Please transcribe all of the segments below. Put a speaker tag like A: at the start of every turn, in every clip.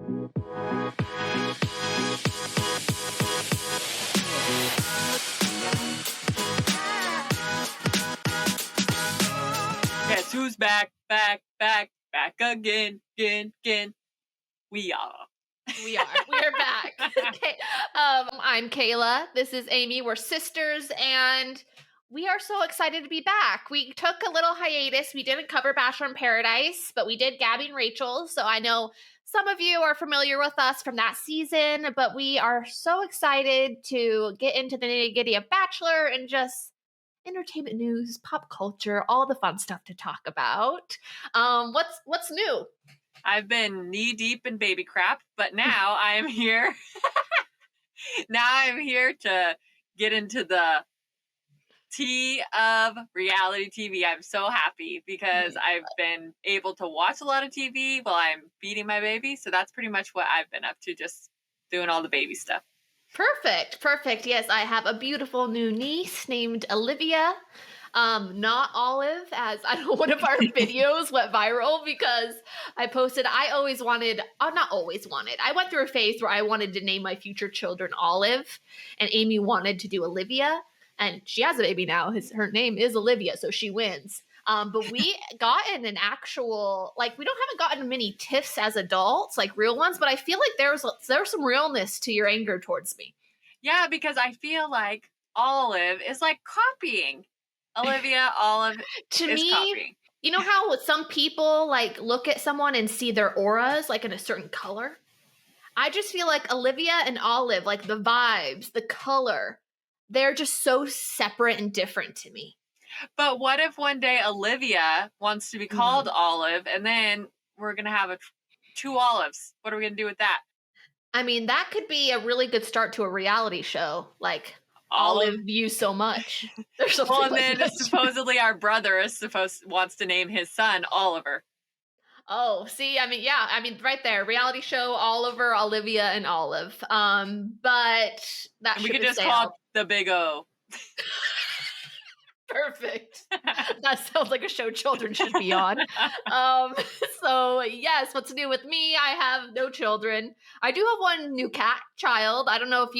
A: Guess who's back again. We are.
B: We are back. Okay. I'm Kayla. This is Amy. We're sisters, and we are so excited to be back. We took a little hiatus. We didn't cover Bachelor in Paradise, but we did Gabby and Rachel. So I know some of you are familiar with us from that season, but we are so excited to get into the nitty-gritty of Bachelor and just entertainment news, pop culture, all the fun stuff to talk about. What's new?
A: I've been knee deep in baby crap, but now I am here. Now I'm here to get into the tea of reality TV. I'm so happy because I've been able to watch a lot of TV while I'm feeding my baby. So that's pretty much what I've been up to, just doing all the baby stuff.
B: Perfect. Yes, I have a beautiful new niece named Olivia. Not Olive, as I know one of our videos went viral because I posted, I went through a phase where I wanted to name my future children Olive, and Amy wanted to do Olivia, and she has a baby now. Her name is Olivia, so she wins. But we gotten an actual, we haven't gotten many tiffs as adults, like real ones, but I feel like there's some realness to your anger towards me.
A: Yeah, because I feel like Olive is like copying. Olivia, Olive
B: to
A: is
B: me,
A: copying.
B: You know how some people look at someone and see their auras in a certain color? I just feel like Olivia and Olive, the vibes, the color, they're just so separate and different to me.
A: But what if one day Olivia wants to be called Olive, and then we're going to have two Olives? What are we going to do with that?
B: I mean, that could be a really good start to a reality show, Olive You So Much.
A: Well, and then supposedly our brother wants to name his son Oliver.
B: Oh, see, right there, reality show, Oliver, Olivia, and Olive. But that
A: we could just call it the Big O.
B: Perfect. That sounds like a show children should be on. So yes, what's new with me? I have no children. I do have one new child. I don't know if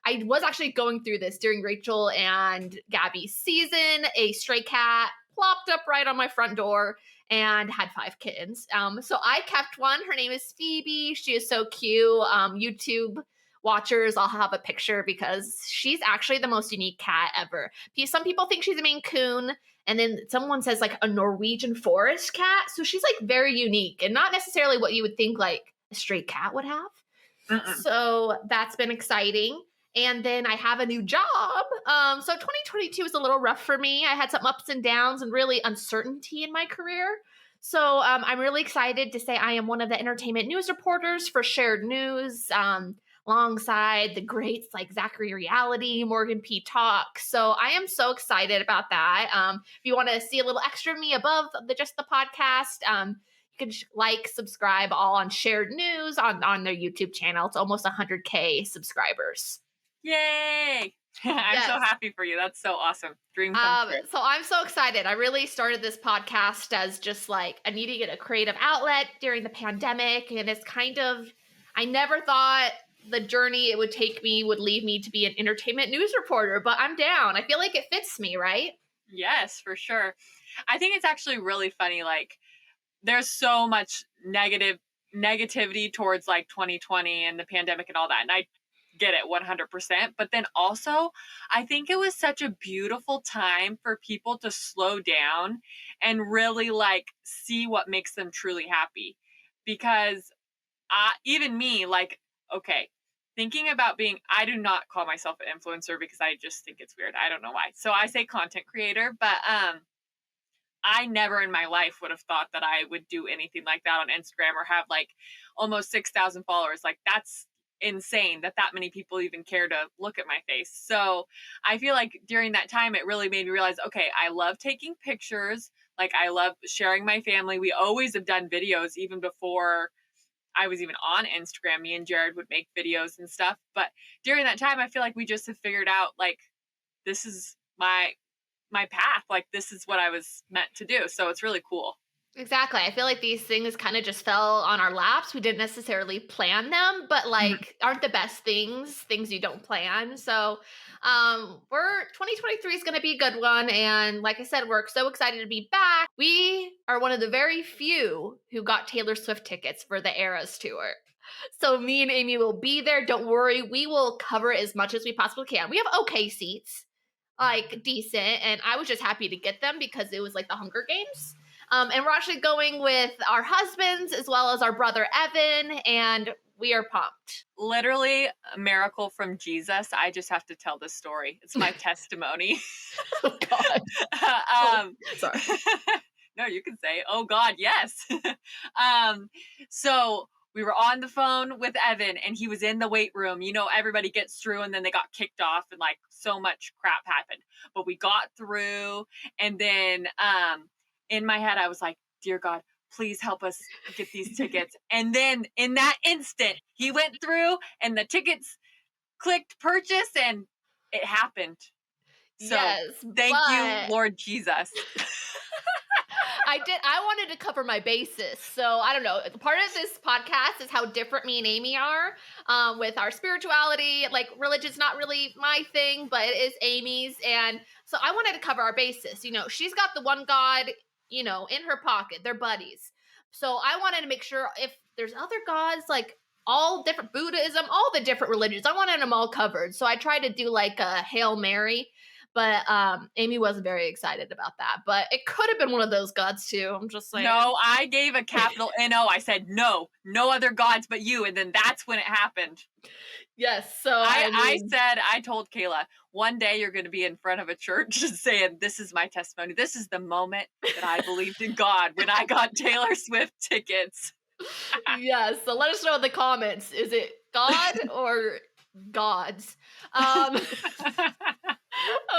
B: I was actually going through this during Rachel and Gabby's season. A stray cat plopped up right on my front door and had 5 kittens. So I kept one. Her name is Phoebe. She is so cute. YouTube watchers, I'll have a picture because she's actually the most unique cat ever. Some people think she's a Maine Coon, and then someone says a Norwegian forest cat. So she's very unique and not necessarily what you would think a stray cat would have. So that's been exciting. And then I have a new job. So 2022 was a little rough for me. I had some ups and downs and really uncertainty in my career. So I'm really excited to say I am one of the entertainment news reporters for Shared News, alongside the greats like Zachary Reality, Morgan P. Talk. So I am so excited about that. If you want to see a little extra of me above just the podcast, you can subscribe all on Shared News on their YouTube channel. It's almost 100K subscribers.
A: Yay! I'm so happy for you. That's so awesome. Dream come true.
B: So I'm so excited. I really started this podcast as just I need to get a creative outlet during the pandemic. And it's I never thought the journey it would take me would lead me to be an entertainment news reporter, but I'm down. I feel like it fits me, right?
A: Yes, for sure. I think it's actually really funny. There's so much negativity towards 2020 and the pandemic and all that. And I get it 100%. But then also, I think it was such a beautiful time for people to slow down and really see what makes them truly happy. Because even me, okay, thinking about I do not call myself an influencer because I just think it's weird. I don't know why. So I say content creator, but I never in my life would have thought that I would do anything like that on Instagram or have almost 6,000 followers. That's insane that many people even care to look at my face. So I feel during that time, it really made me realize, okay, I love taking pictures. I love sharing my family. We always have done videos even before I was even on Instagram. Me and Jared would make videos and stuff. But during that time, I feel we just have figured out this is my path. This is what I was meant to do. So it's really cool.
B: Exactly. I feel like these things kind of just fell on our laps. We didn't necessarily plan them, but
A: Mhm.
B: like aren't the best things you don't plan. So we're 2023 is going to be a good one, and like I said, we're so excited to be back. We are one of the very few who got Taylor Swift tickets for the Eras tour. So me and Amy will be there. Don't worry. We will cover as much as we possibly can. We have okay seats, like decent, and I was just happy to get them because it was like the Hunger Games. And we're actually going with our husbands as well as our brother Evan, and we are pumped.
A: Literally a miracle from Jesus. I just have to tell this story. It's my testimony.
B: Oh God. Oh,
A: um,
B: sorry.
A: no, you can say, "Oh God, yes." So we were on the phone with Evan, and he was in the weight room. You know, everybody gets through, and then they got kicked off, and like so much crap happened. But we got through, and then in my head, I was like, "Dear God, please help us get these tickets." And then in that instant, he went through, and the tickets clicked purchase, and it happened. So
B: Yes,
A: thank you,
B: but
A: Lord Jesus.
B: I wanted to cover my bases. So I don't know. Part of this podcast is how different me and Amy are with our spirituality. Like religion's not really my thing, but it is Amy's. And so I wanted to cover our bases. You know, she's got the one God, you know, in her pocket. They're buddies. So I wanted to make sure if there's other gods, like all different Buddhism, all the different religions, I wanted them all covered. So I tried to do like a Hail Mary, but Amy wasn't very excited about that. But it could have been one of those gods too. I'm just saying.
A: No, I gave a capital NO. I said, no, no other gods but you. And then that's when it happened.
B: Yes. So I mean,
A: I told Kayla, one day you're going to be in front of a church saying, this is my testimony. This is the moment that I believed in God when I got Taylor Swift tickets.
B: yes. So let us know in the comments. Is it God or gods? Um,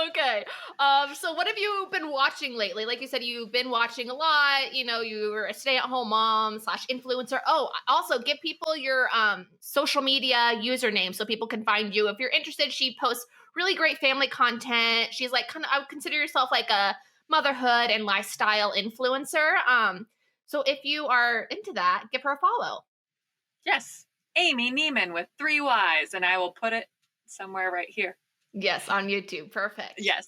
B: okay. So what have you been watching lately? Like you said, you've been watching a lot. You know, you were a stay-at-home mom / influencer. Oh, also give people your social media username so people can find you. If you're interested, she posts really great family content. She's like kind of, I would consider yourself like a motherhood and lifestyle influencer. So if you are into that, give her a follow.
A: Yes, Amy Neiman with 3 Ys, and I will put it somewhere right here.
B: Yes, on YouTube. Perfect.
A: Yes.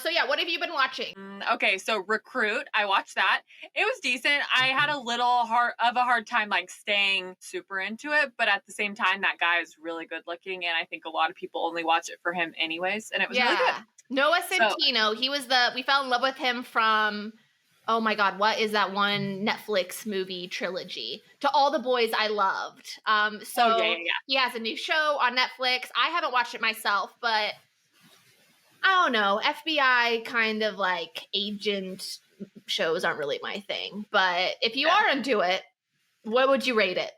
B: So yeah, what have you been watching?
A: Okay, so Recruit, I watched that. It was decent. I had a little hard time like staying super into it, but at the same time, that guy is really good looking, and I think a lot of people only watch it for him anyways, and it was really good.
B: Yeah. Noah
A: So
B: Centino. We fell in love with him from, oh my God, what is that one Netflix movie trilogy? To All the Boys I Loved.
A: oh yeah, yeah,
B: So he has a new show on Netflix. I haven't watched it myself, but I don't know. FBI kind of like agent shows aren't really my thing. But if you
A: Yeah.
B: are into it, what would you rate it?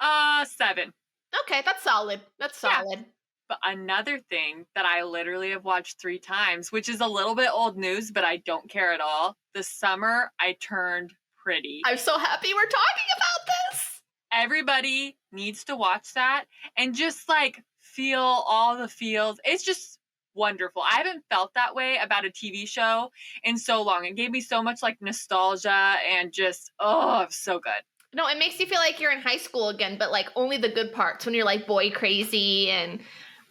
A: 7.
B: Okay, that's solid. That's
A: Yeah.
B: solid.
A: But another thing that I literally have watched 3 times, which is a little bit old news, but I don't care at all. This summer, I turned pretty.
B: I'm so happy we're talking about this.
A: Everybody needs to watch that and just like feel all the feels. It's just wonderful. I haven't felt that way about a TV show in so long. It gave me so much like nostalgia and just, oh, so good.
B: No, it makes you feel like you're in high school again, but like only the good parts when you're like boy crazy and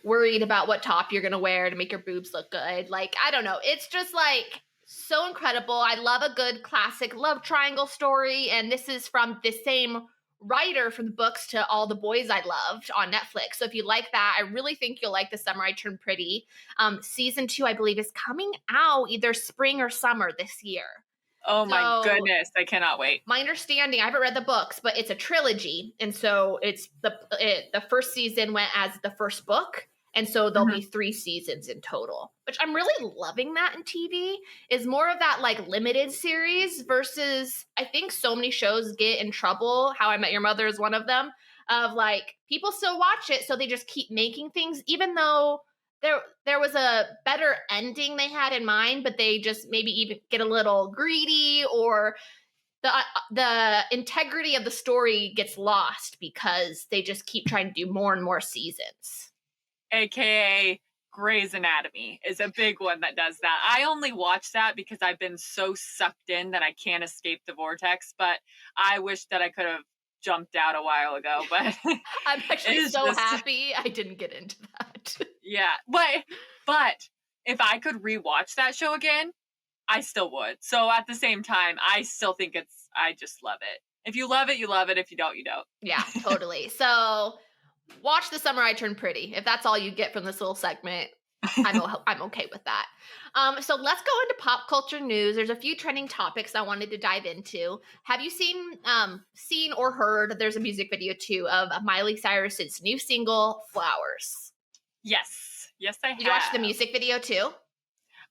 B: worried about what top you're gonna wear to make your boobs look good. Like, I don't know. It's just like so incredible. I love a good classic love triangle story, and this is from the same writer from the books to All the Boys I Loved on Netflix. So if you like that, I really think you'll like The Summer I Turned Pretty. Season 2, I believe, is coming out either spring or summer this year.
A: Oh my
B: So,
A: goodness. I cannot wait.
B: my understanding, I haven't read the books, but it's a trilogy, and so it's the first season went as the first book, and so there'll be 3 seasons in total. Which I'm really loving that in TV is more of that like limited series versus I think so many shows get in trouble. How I Met Your Mother is one of them. Of like people still watch it, so they just keep making things, even though there was a better ending they had in mind, but they just maybe even get a little greedy, or the integrity of the story gets lost because they just keep trying to do more and more seasons.
A: AKA Grey's Anatomy is a big one that does that. I only watch that because I've been so sucked in that I can't escape the vortex, but I wish that I could have jumped out a while ago, but
B: I'm
A: it
B: actually
A: is
B: so
A: just
B: happy I didn't get into that.
A: yeah. But if I could rewatch that show again, I still would. So at the same time, I still think I just love it. If you love it, you love it. If you don't, you don't.
B: Yeah, totally. So watch The Summer I Turned Pretty. If that's all you get from this little segment, I'm okay with that. So let's go into pop culture news. There's a few trending topics I wanted to dive into. Have you seen or heard? There's a music video too of Miley Cyrus's new single "Flowers."
A: Yes. Yes, I have.
B: Did you watch the music video too?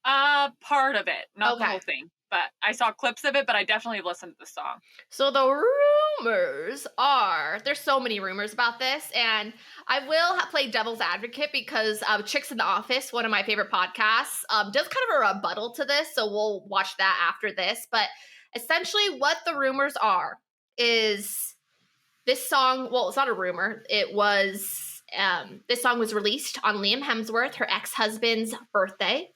A: Part of it, not the
B: Okay.
A: whole thing. But I saw clips of it, but I definitely listened to the song.
B: So the rumors are, there's so many rumors about this, and I will play devil's advocate because Chicks in the Office, one of my favorite podcasts, does kind of a rebuttal to this, so we'll watch that after this. But essentially what the rumors are is this song, well, it's not a rumor, it was, this song was released on Liam Hemsworth, her ex-husband's birthday.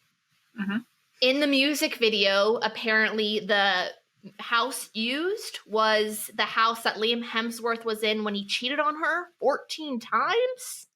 A: Mm-hmm.
B: In the music video, apparently the house used was the house that Liam Hemsworth was in when he cheated on her 14 times.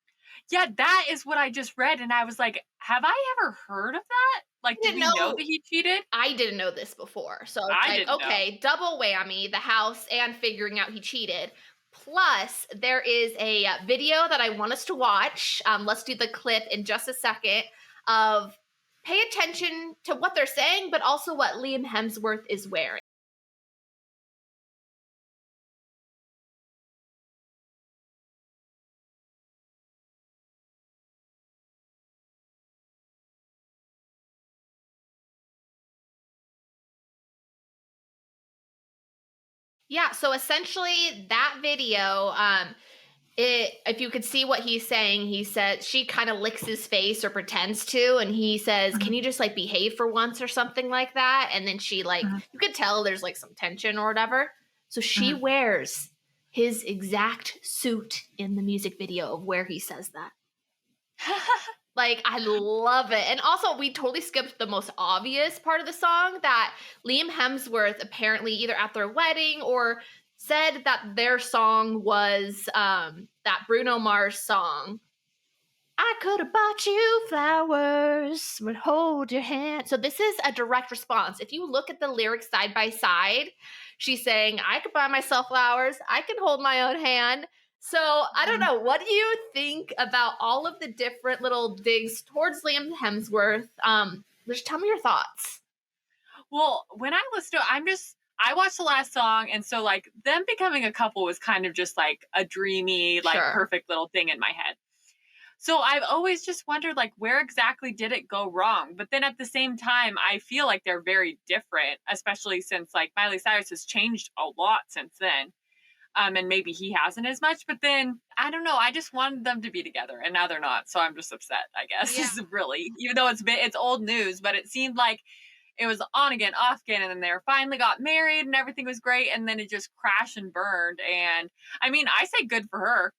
A: Yeah, that is what I just read, and I was like, have I ever heard of that? Like, did we know that he cheated?
B: I didn't know this before. So
A: I
B: it's like, okay, double whammy, the house and figuring out he cheated. Plus, there is a video that I want us to watch. Let's do the clip in just a second of pay attention to what they're saying, but also what Liam Hemsworth is wearing. Yeah, so essentially that video, if you could see what he's saying, he said she kind of licks his face or pretends to, and he says, "Can you just like behave for once," or something like that? And then she like, you could tell there's like some tension or whatever. So she wears his exact suit in the music video of where he says that. Like, I love it. And also, we totally skipped the most obvious part of the song that Liam Hemsworth apparently either at their wedding or said that their song was that Bruno Mars song. I could have bought you flowers, would hold your hand. So this is a direct response. If you look at the lyrics side by side, she's saying, I could buy myself flowers. I can hold my own hand. So I don't know. What do you think about all of the different little digs towards Liam Hemsworth? Just tell me your thoughts.
A: Well, when I listen to it, I watched the last song, and so like them becoming a couple was kind of just like a dreamy, like perfect little thing in my head. So I've always just wondered like where exactly did it go wrong? But then at the same time, I feel like they're very different, especially since like Miley Cyrus has changed a lot since then. And maybe he hasn't as much, but then I don't know. I just wanted them to be together, and now they're not. So I'm just upset, I guess. Yeah. Really, even though it's old news, but it seemed like it was on again, off again, and then they finally got married, and everything was great, and then it just crashed and burned. And I mean, I say good for her.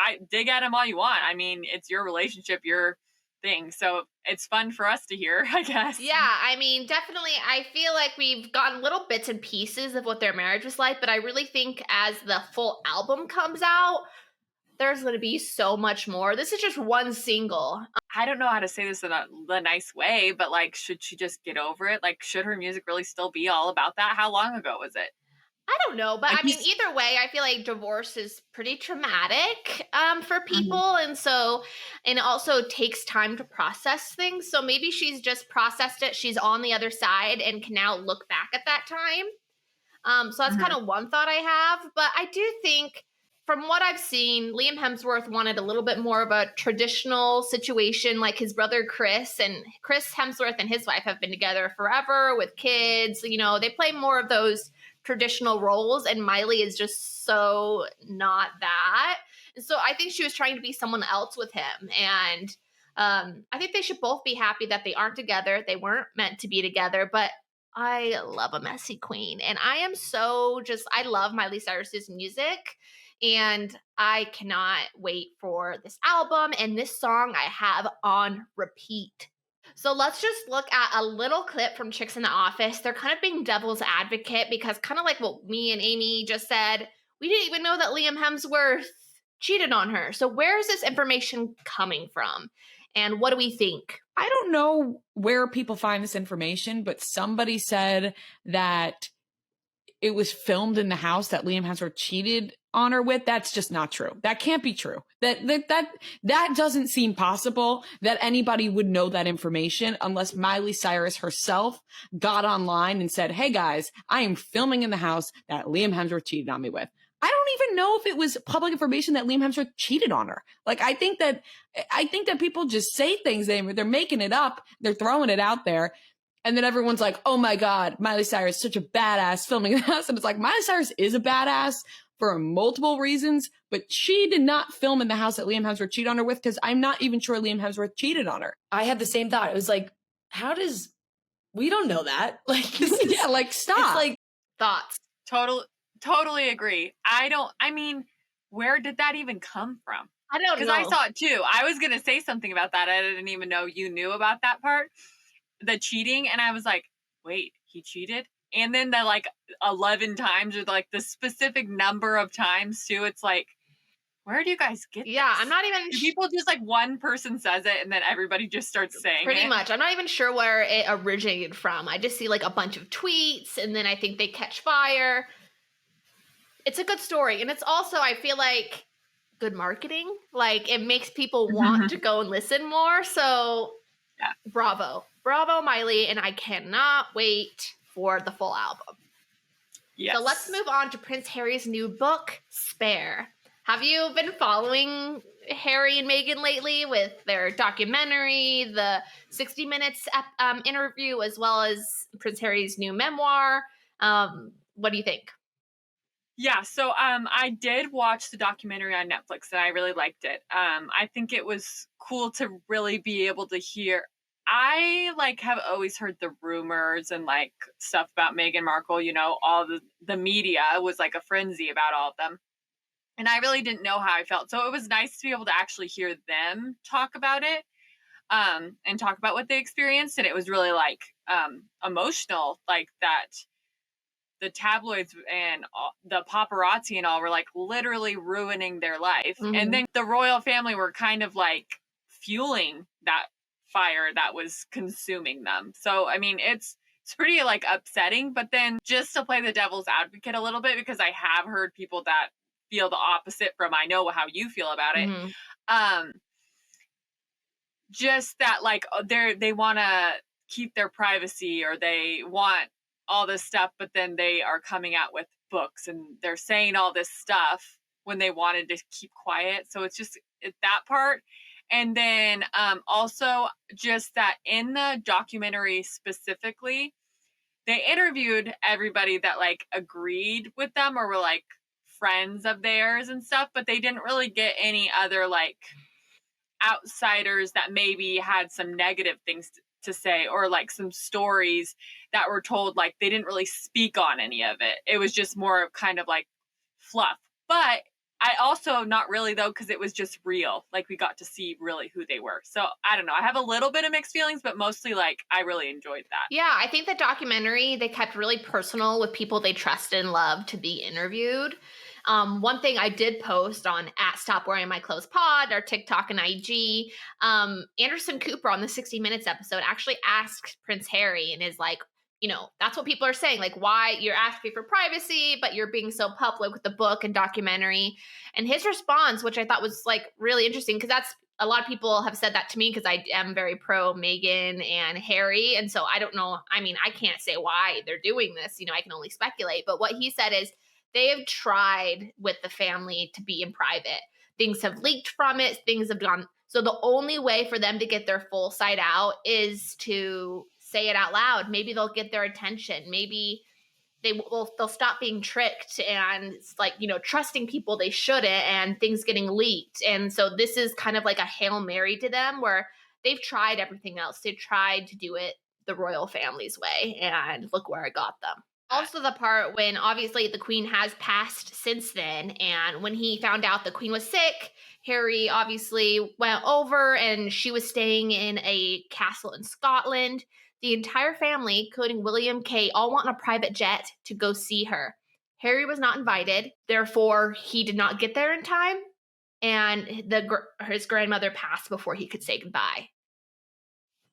A: I dig at him all you want. I mean, it's your relationship, your thing. So it's fun for us to hear, I guess.
B: Yeah, I mean, definitely, I feel like we've gotten little bits and pieces of what their marriage was like, but I really think as the full album comes out, there's going to be so much more. This is just one single.
A: I don't know how to say this in a nice way, but like, should she just get over it? Like, should her music really still be all about that? How long ago was it?
B: I don't know, but like I mean, either way, I feel like divorce is pretty traumatic for people. And so, and it also takes time to process things. So maybe she's just processed it. She's on the other side and can now look back at that time. So that's kind of one thought I have. But I do think from what I've seen, Liam Hemsworth wanted a little bit more of a traditional situation like his brother Chris. And Chris Hemsworth and his wife have been together forever with kids. You know, they play more of those traditional roles, and Miley is just so not that. And so I think she was trying to be someone else with him. And I think they should both be happy that they aren't together. They weren't meant to be together, but I love a messy queen. And I am so just, I love Miley Cyrus's music. And I cannot wait for this album and this song I have on repeat. So let's just look at a little clip from Chicks in the Office. They're kind of being devil's advocate because, kind of like what me and Amy just said, we didn't even know that Liam Hemsworth cheated on her. So where is this information coming from? And what do we think?
C: I don't know where people find this information, but somebody said that it was filmed in the house that Liam Hemsworth cheated on her with. That's just not true. That can't be true. That doesn't seem possible that anybody would know that information unless Miley Cyrus herself got online and said, hey guys, I am filming in the house that Liam Hemsworth cheated on me with. I don't even know if it was public information that Liam Hemsworth cheated on her. Like, I think that people just say things, they're making it up, they're throwing it out there. And then everyone's like, oh my God, Miley Cyrus, such a badass filming in the house. And it's like, Miley Cyrus is a badass for multiple reasons, but she did not film in the house that Liam Hemsworth cheated on her with, because I'm not even sure Liam Hemsworth cheated on her.
D: I had the same thought. It was like, we don't know that. Like,
C: yeah, like, stop.
D: It's like,
B: Thoughts?
A: Totally agree. Where did that even come from?
B: I don't know.
A: Because I saw it too. I was going to say something about that. I didn't even know you knew about that part, the cheating. And I was like, wait, he cheated? And then the 11 times, or the specific number of times too. It's like, where do you guys get this?
B: I'm not even
A: people just one person says it and then everybody just starts saying
B: pretty
A: it.
B: much. I'm not even sure where it originated from. I just see a bunch of tweets, and then I think they catch fire. It's a good story. And it's also, I feel like, good marketing. It makes people want to go and listen more. So
A: yeah.
B: Bravo, Miley. And I cannot wait for the full album.
A: Yes.
B: So let's move on to Prince Harry's new book, Spare. Have you been following Harry and Meghan lately with their documentary, the 60 Minutes interview, as well as Prince Harry's new memoir? What do you think?
A: Yeah, so I did watch the documentary on Netflix and I really liked it. I think it was cool to really be able to hear. I have always heard the rumors and stuff about Meghan Markle, all the media was a frenzy about all of them. And I really didn't know how I felt. So it was nice to be able to actually hear them talk about it and talk about what they experienced. And it was really emotional, that the tabloids and the paparazzi and all were literally ruining their life. Mm-hmm. And then the royal family were kind of fueling that fire that was consuming them. So, it's pretty upsetting, but then just to play the devil's advocate a little bit, because I have heard people that feel the opposite from, I know how you feel about it. Mm-hmm. Just that they want to keep their privacy, or they want all this stuff, but then they are coming out with books and they're saying all this stuff when they wanted to keep quiet. So it's that part. And then also just that in the documentary specifically, they interviewed everybody that agreed with them or were friends of theirs and stuff, but they didn't really get any other outsiders that maybe had some negative things to say, or some stories that were told, they didn't really speak on any of it. It was just more kind of fluff. But I also not really though, because it was just real. We got to see really who they were. So I don't know. I have a little bit of mixed feelings, but mostly I really enjoyed that.
B: Yeah, I think the documentary, they kept really personal with people they trusted and loved to be interviewed. One thing I did post on @StopWearingMyClothesPod, our TikTok and IG, Anderson Cooper on the 60 Minutes episode actually asked Prince Harry and is that's what people are saying. Why you're asking for privacy, but you're being so public with the book and documentary. And his response, which I thought was really interesting, because that's a lot of people have said that to me, because I am very pro Meghan and Harry. And so I don't know. I can't say why they're doing this. I can only speculate. But what he said is, they have tried with the family to be in private. Things have leaked from it. Things have gone. So the only way for them to get their full side out is to say it out loud. Maybe they'll get their attention. Maybe they'll stop being tricked and trusting people they shouldn't, and things getting leaked. And so this is kind of a Hail Mary to them, where they've tried everything else. They've tried to do it the royal family's way, and look where it got them. Also the part when obviously the queen has passed since then, and when he found out the queen was sick, Harry obviously went over and she was staying in a castle in Scotland. The entire family, including William, Kate, all went on a private jet to go see her. Harry was not invited, therefore he did not get there in time, and his grandmother passed before he could say goodbye.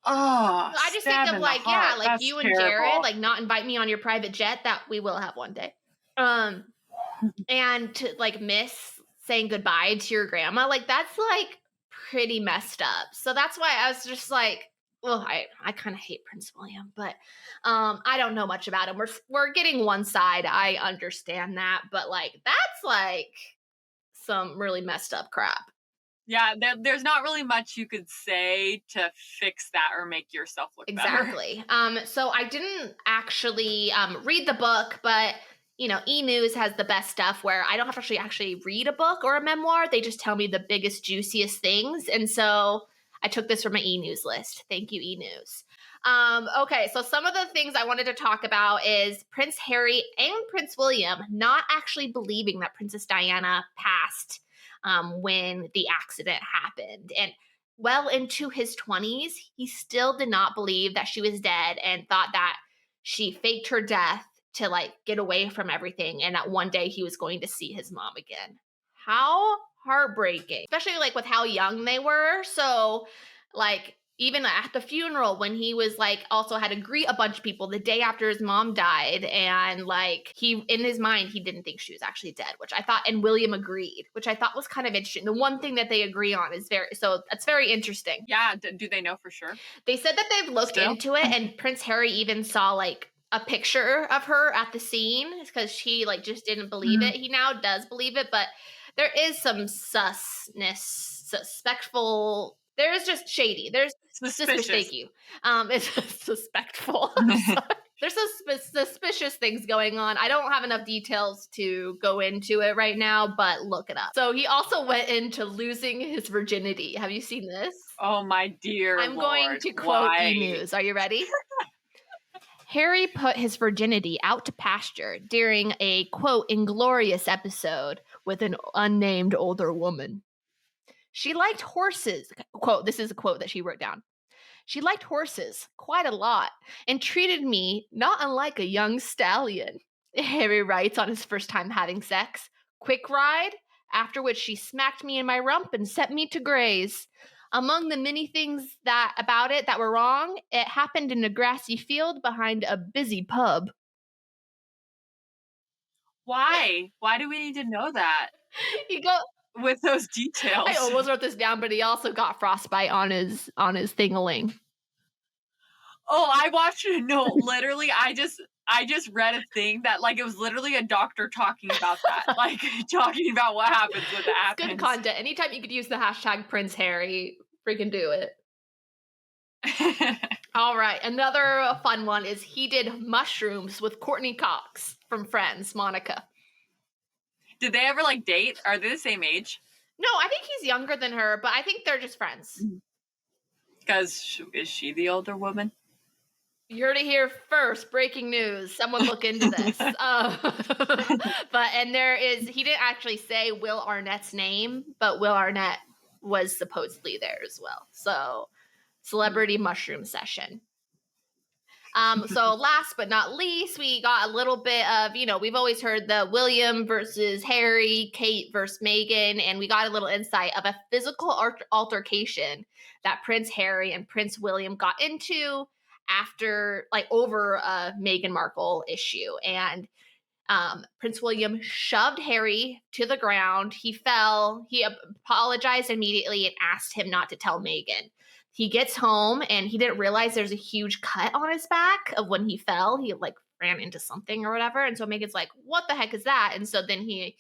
A: Oh,
B: I just think of like, yeah, like
A: That's
B: you and
A: terrible.
B: Jared, like not invite me on your private jet that we will have one day. And to like miss saying goodbye to your grandma, like that's like pretty messed up. So that's why I was just like, well, I kind of hate Prince William, but I don't know much about him. We're getting one side. I understand that, but like that's like some really messed up crap.
A: Yeah, there's not really much you could say to fix that or make yourself look better.
B: Exactly. So I didn't actually read the book, but you know, E-News has the best stuff where I don't have to actually read a book or a memoir. They just tell me the biggest, juiciest things. And so I took this from my E-News list. Thank you, E-News. Okay, so some of the things I wanted to talk about is Prince Harry and Prince William not actually believing that Princess Diana passed when the accident happened. And well into his 20s, he still did not believe that she was dead and thought that she faked her death to like get away from everything and that one day he was going to see his mom again. How heartbreaking, especially like with how young they were. So like even at the funeral when he was like also had to greet a bunch of people the day after his mom died, and like he in his mind he didn't think she was actually dead, which I thought, and William agreed, which I thought was kind of interesting. The one thing that they agree on is that's very interesting.
A: Yeah, do they know for sure?
B: They said that they've looked into it, and Prince Harry even saw like a picture of her at the scene because she like just didn't believe it. He now does believe it, but there is some suspectful. There is just shady. There's suspicious. Thank you. It's suspectful. There's some suspicious things going on. I don't have enough details to go into it right now, but look it up. So he also went into losing his virginity. Have you seen this?
A: Oh my dear
B: I'm
A: Lord,
B: going to quote E-News. Are you ready? Harry put his virginity out to pasture during a, quote, inglorious episode with an unnamed older woman. She liked horses. Quote, this is a quote that she wrote down. She liked horses quite a lot and treated me not unlike a young stallion. Harry writes on his first time having sex. Quick ride, after which she smacked me in my rump and set me to graze. Among the many things about it that were wrong, it happened in a grassy field behind a busy pub.
A: Why? Why do we need to know that?
B: You go
A: with those details.
B: I almost wrote this down, but he also got frostbite on his thing-a-ling.
A: Oh, I watched it. No, literally, I just read a thing that like it was literally a doctor talking about that, like talking about what happens with the happens.
B: Good content. Anytime you could use the hashtag Prince Harry, freaking do it. All right, another fun one is he did mushrooms with Courtney Cox from Friends, Monica.
A: Did they ever like date? Are they the same age?
B: No, I think he's younger than her, but I think they're just friends.
A: Because is she the older woman?
B: You heard it here first. Breaking news. Someone look into this. And he didn't actually say Will Arnett's name, but Will Arnett was supposedly there as well. So, celebrity mushroom session. So last but not least, we got a little bit of, we've always heard the William versus Harry, Kate versus Meghan, and we got a little insight of a physical altercation that Prince Harry and Prince William got into after, over a Meghan Markle issue. And Prince William shoved Harry to the ground. He fell. He apologized immediately and asked him not to tell Meghan. He gets home and he didn't realize there's a huge cut on his back of when he fell. He ran into something or whatever. And so Meghan's like, what the heck is that? And so then he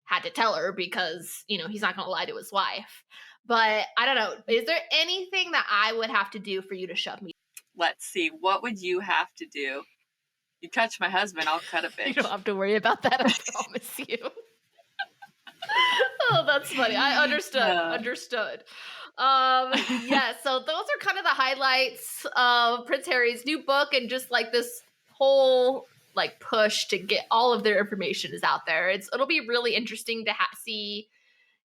B: had to tell her because, he's not going to lie to his wife. But I don't know. Is there anything that I would have to do for you to shove me?
A: Let's see. What would you have to do? You touch my husband, I'll cut a bitch.
B: You don't have to worry about that. I promise you. Oh, that's funny. I understood. Yeah, so those are kind of the highlights of Prince Harry's new book and just like this whole like push to get all of their information is out there. It'll be really interesting to see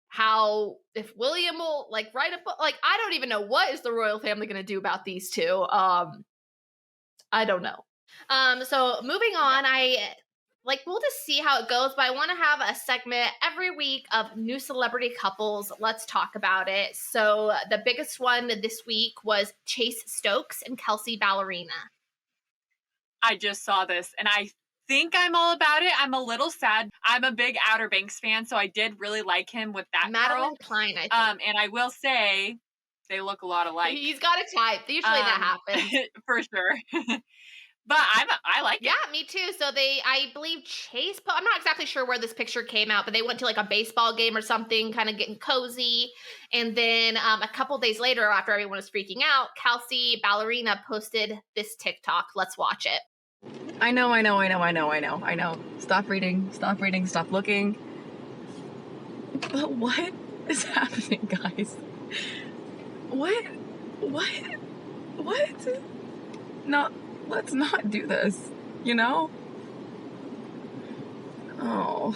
B: how if William will like write a book. Like I don't even know what is the royal family going to do about these two. I don't know. So moving on, we'll just see how it goes, but I want to have a segment every week of new celebrity couples. Let's talk about it. So the biggest one this week was Chase Stokes and Kelsey Ballerina.
A: I just saw this and I think I'm all about it. I'm a little sad. I'm a big Outer Banks fan, so I did really like him with that
B: Madeline
A: girl.
B: Klein, I think.
A: And I will say they look a lot alike.
B: He's got a type. Usually that happens.
A: For sure. But I like it.
B: Yeah, me too. So I believe Chase, I'm not exactly sure where this picture came out, but they went to like a baseball game or something, kind of getting cozy. And then a couple days later, after everyone was freaking out, Kelsey Ballerina posted this TikTok. Let's watch it.
E: I know. Stop reading, stop looking. But what is happening, guys? What? No. Let's not do this, you know? Oh.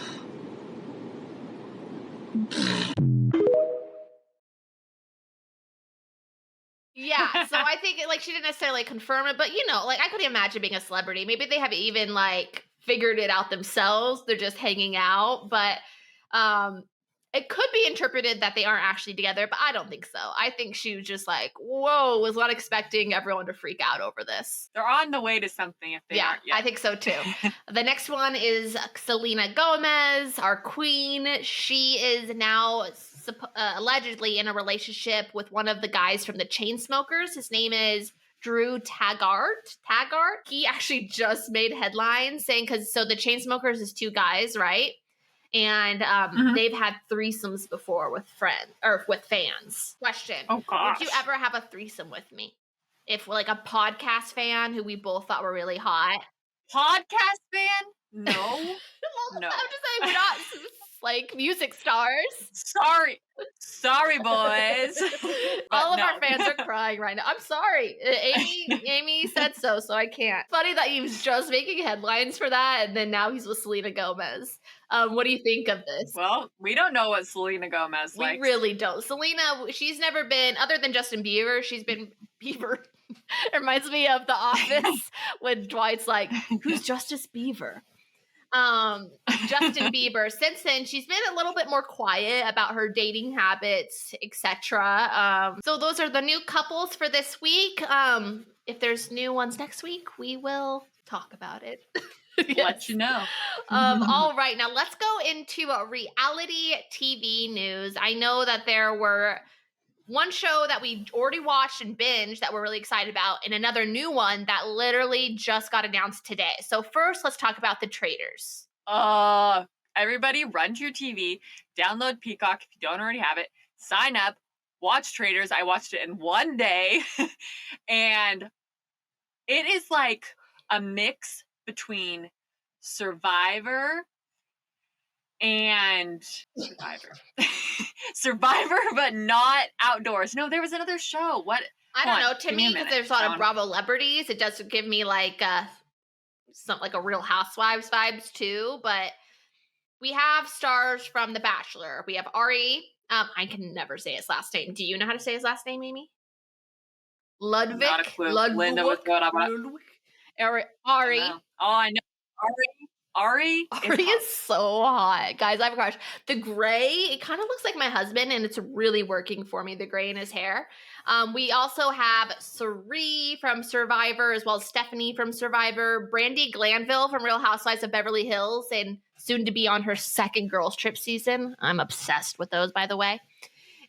B: Yeah, so I think like she didn't necessarily confirm it, but like I could imagine being a celebrity. Maybe they haven't even like figured it out themselves. They're just hanging out, but it could be interpreted that they aren't actually together, but I don't think so. I think she was just like, whoa, was not expecting everyone to freak out over this.
A: They're on the way to something if they aren't yet.
B: I think so too. The next one is Selena Gomez, our queen. She is now allegedly in a relationship with one of the guys from the Chainsmokers. His name is Drew Taggart. He actually just made headlines saying, so the Chainsmokers is two guys, right? And they've had threesomes before with friends or with fans. Question.
A: Oh, gosh.
B: Would you ever have a threesome with me? If like a podcast fan who we both thought were really hot.
A: Podcast fan? No.
B: No. I'm just saying we're not like music stars.
A: Sorry, boys.
B: All of our fans are crying right now. I'm sorry. Amy said so I can't. Funny that he was just making headlines for that, and then now he's with Selena Gomez. What do you think of this?
A: Well, we don't know what Selena Gomez likes.
B: We really don't. Selena, she's never been, other than Justin Bieber, she's been Bieber. It reminds me of The Office when Dwight's like, who's Justice Bieber? Justin Bieber. Since then, she's been a little bit more quiet about her dating habits, etc. So those are the new couples for this week. If there's new ones next week, we will talk about it.
A: Yes. Let you know.
B: All right, now let's go into reality TV news. I know that there were one show that we already watched and binged that we're really excited about, and another new one that literally just got announced today. So first, let's talk about the Traitors.
A: Everybody run to your TV, download Peacock if you don't already have it, sign up, watch Traitors. I watched it in one day, and it is like a mix between Survivor and Survivor, but not outdoors. No, there was another show. What?
B: I don't know. To me, because there's a lot of Bravo celebrities, it does give me like something like a Real Housewives vibes too. But we have stars from The Bachelor. We have Arie. I can never say his last name. Do you know how to say his last name, Amy? Ludwig.
A: Not a clue. Linda was going up.
B: Arie.
A: I know. Arie
B: is so hot. Guys, I have a crush. The gray, it kind of looks like my husband, and it's really working for me, the gray in his hair. We also have Sari from Survivor, as well as Stephanie from Survivor, Brandy Glanville from Real Housewives of Beverly Hills, and soon to be on her second Girls Trip season. I'm obsessed with those, by the way.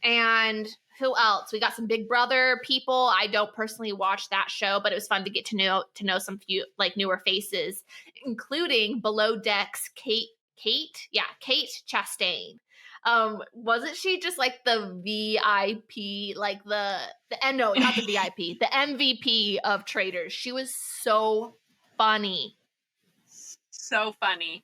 B: And who else? We got some Big Brother people. I don't personally watch that show, but it was fun to get to know some few like newer faces, including Below Deck's Kate Chastain. Wasn't she just like the VIP, like no, not the VIP, the MVP of Traitors? She was so funny.
A: So funny.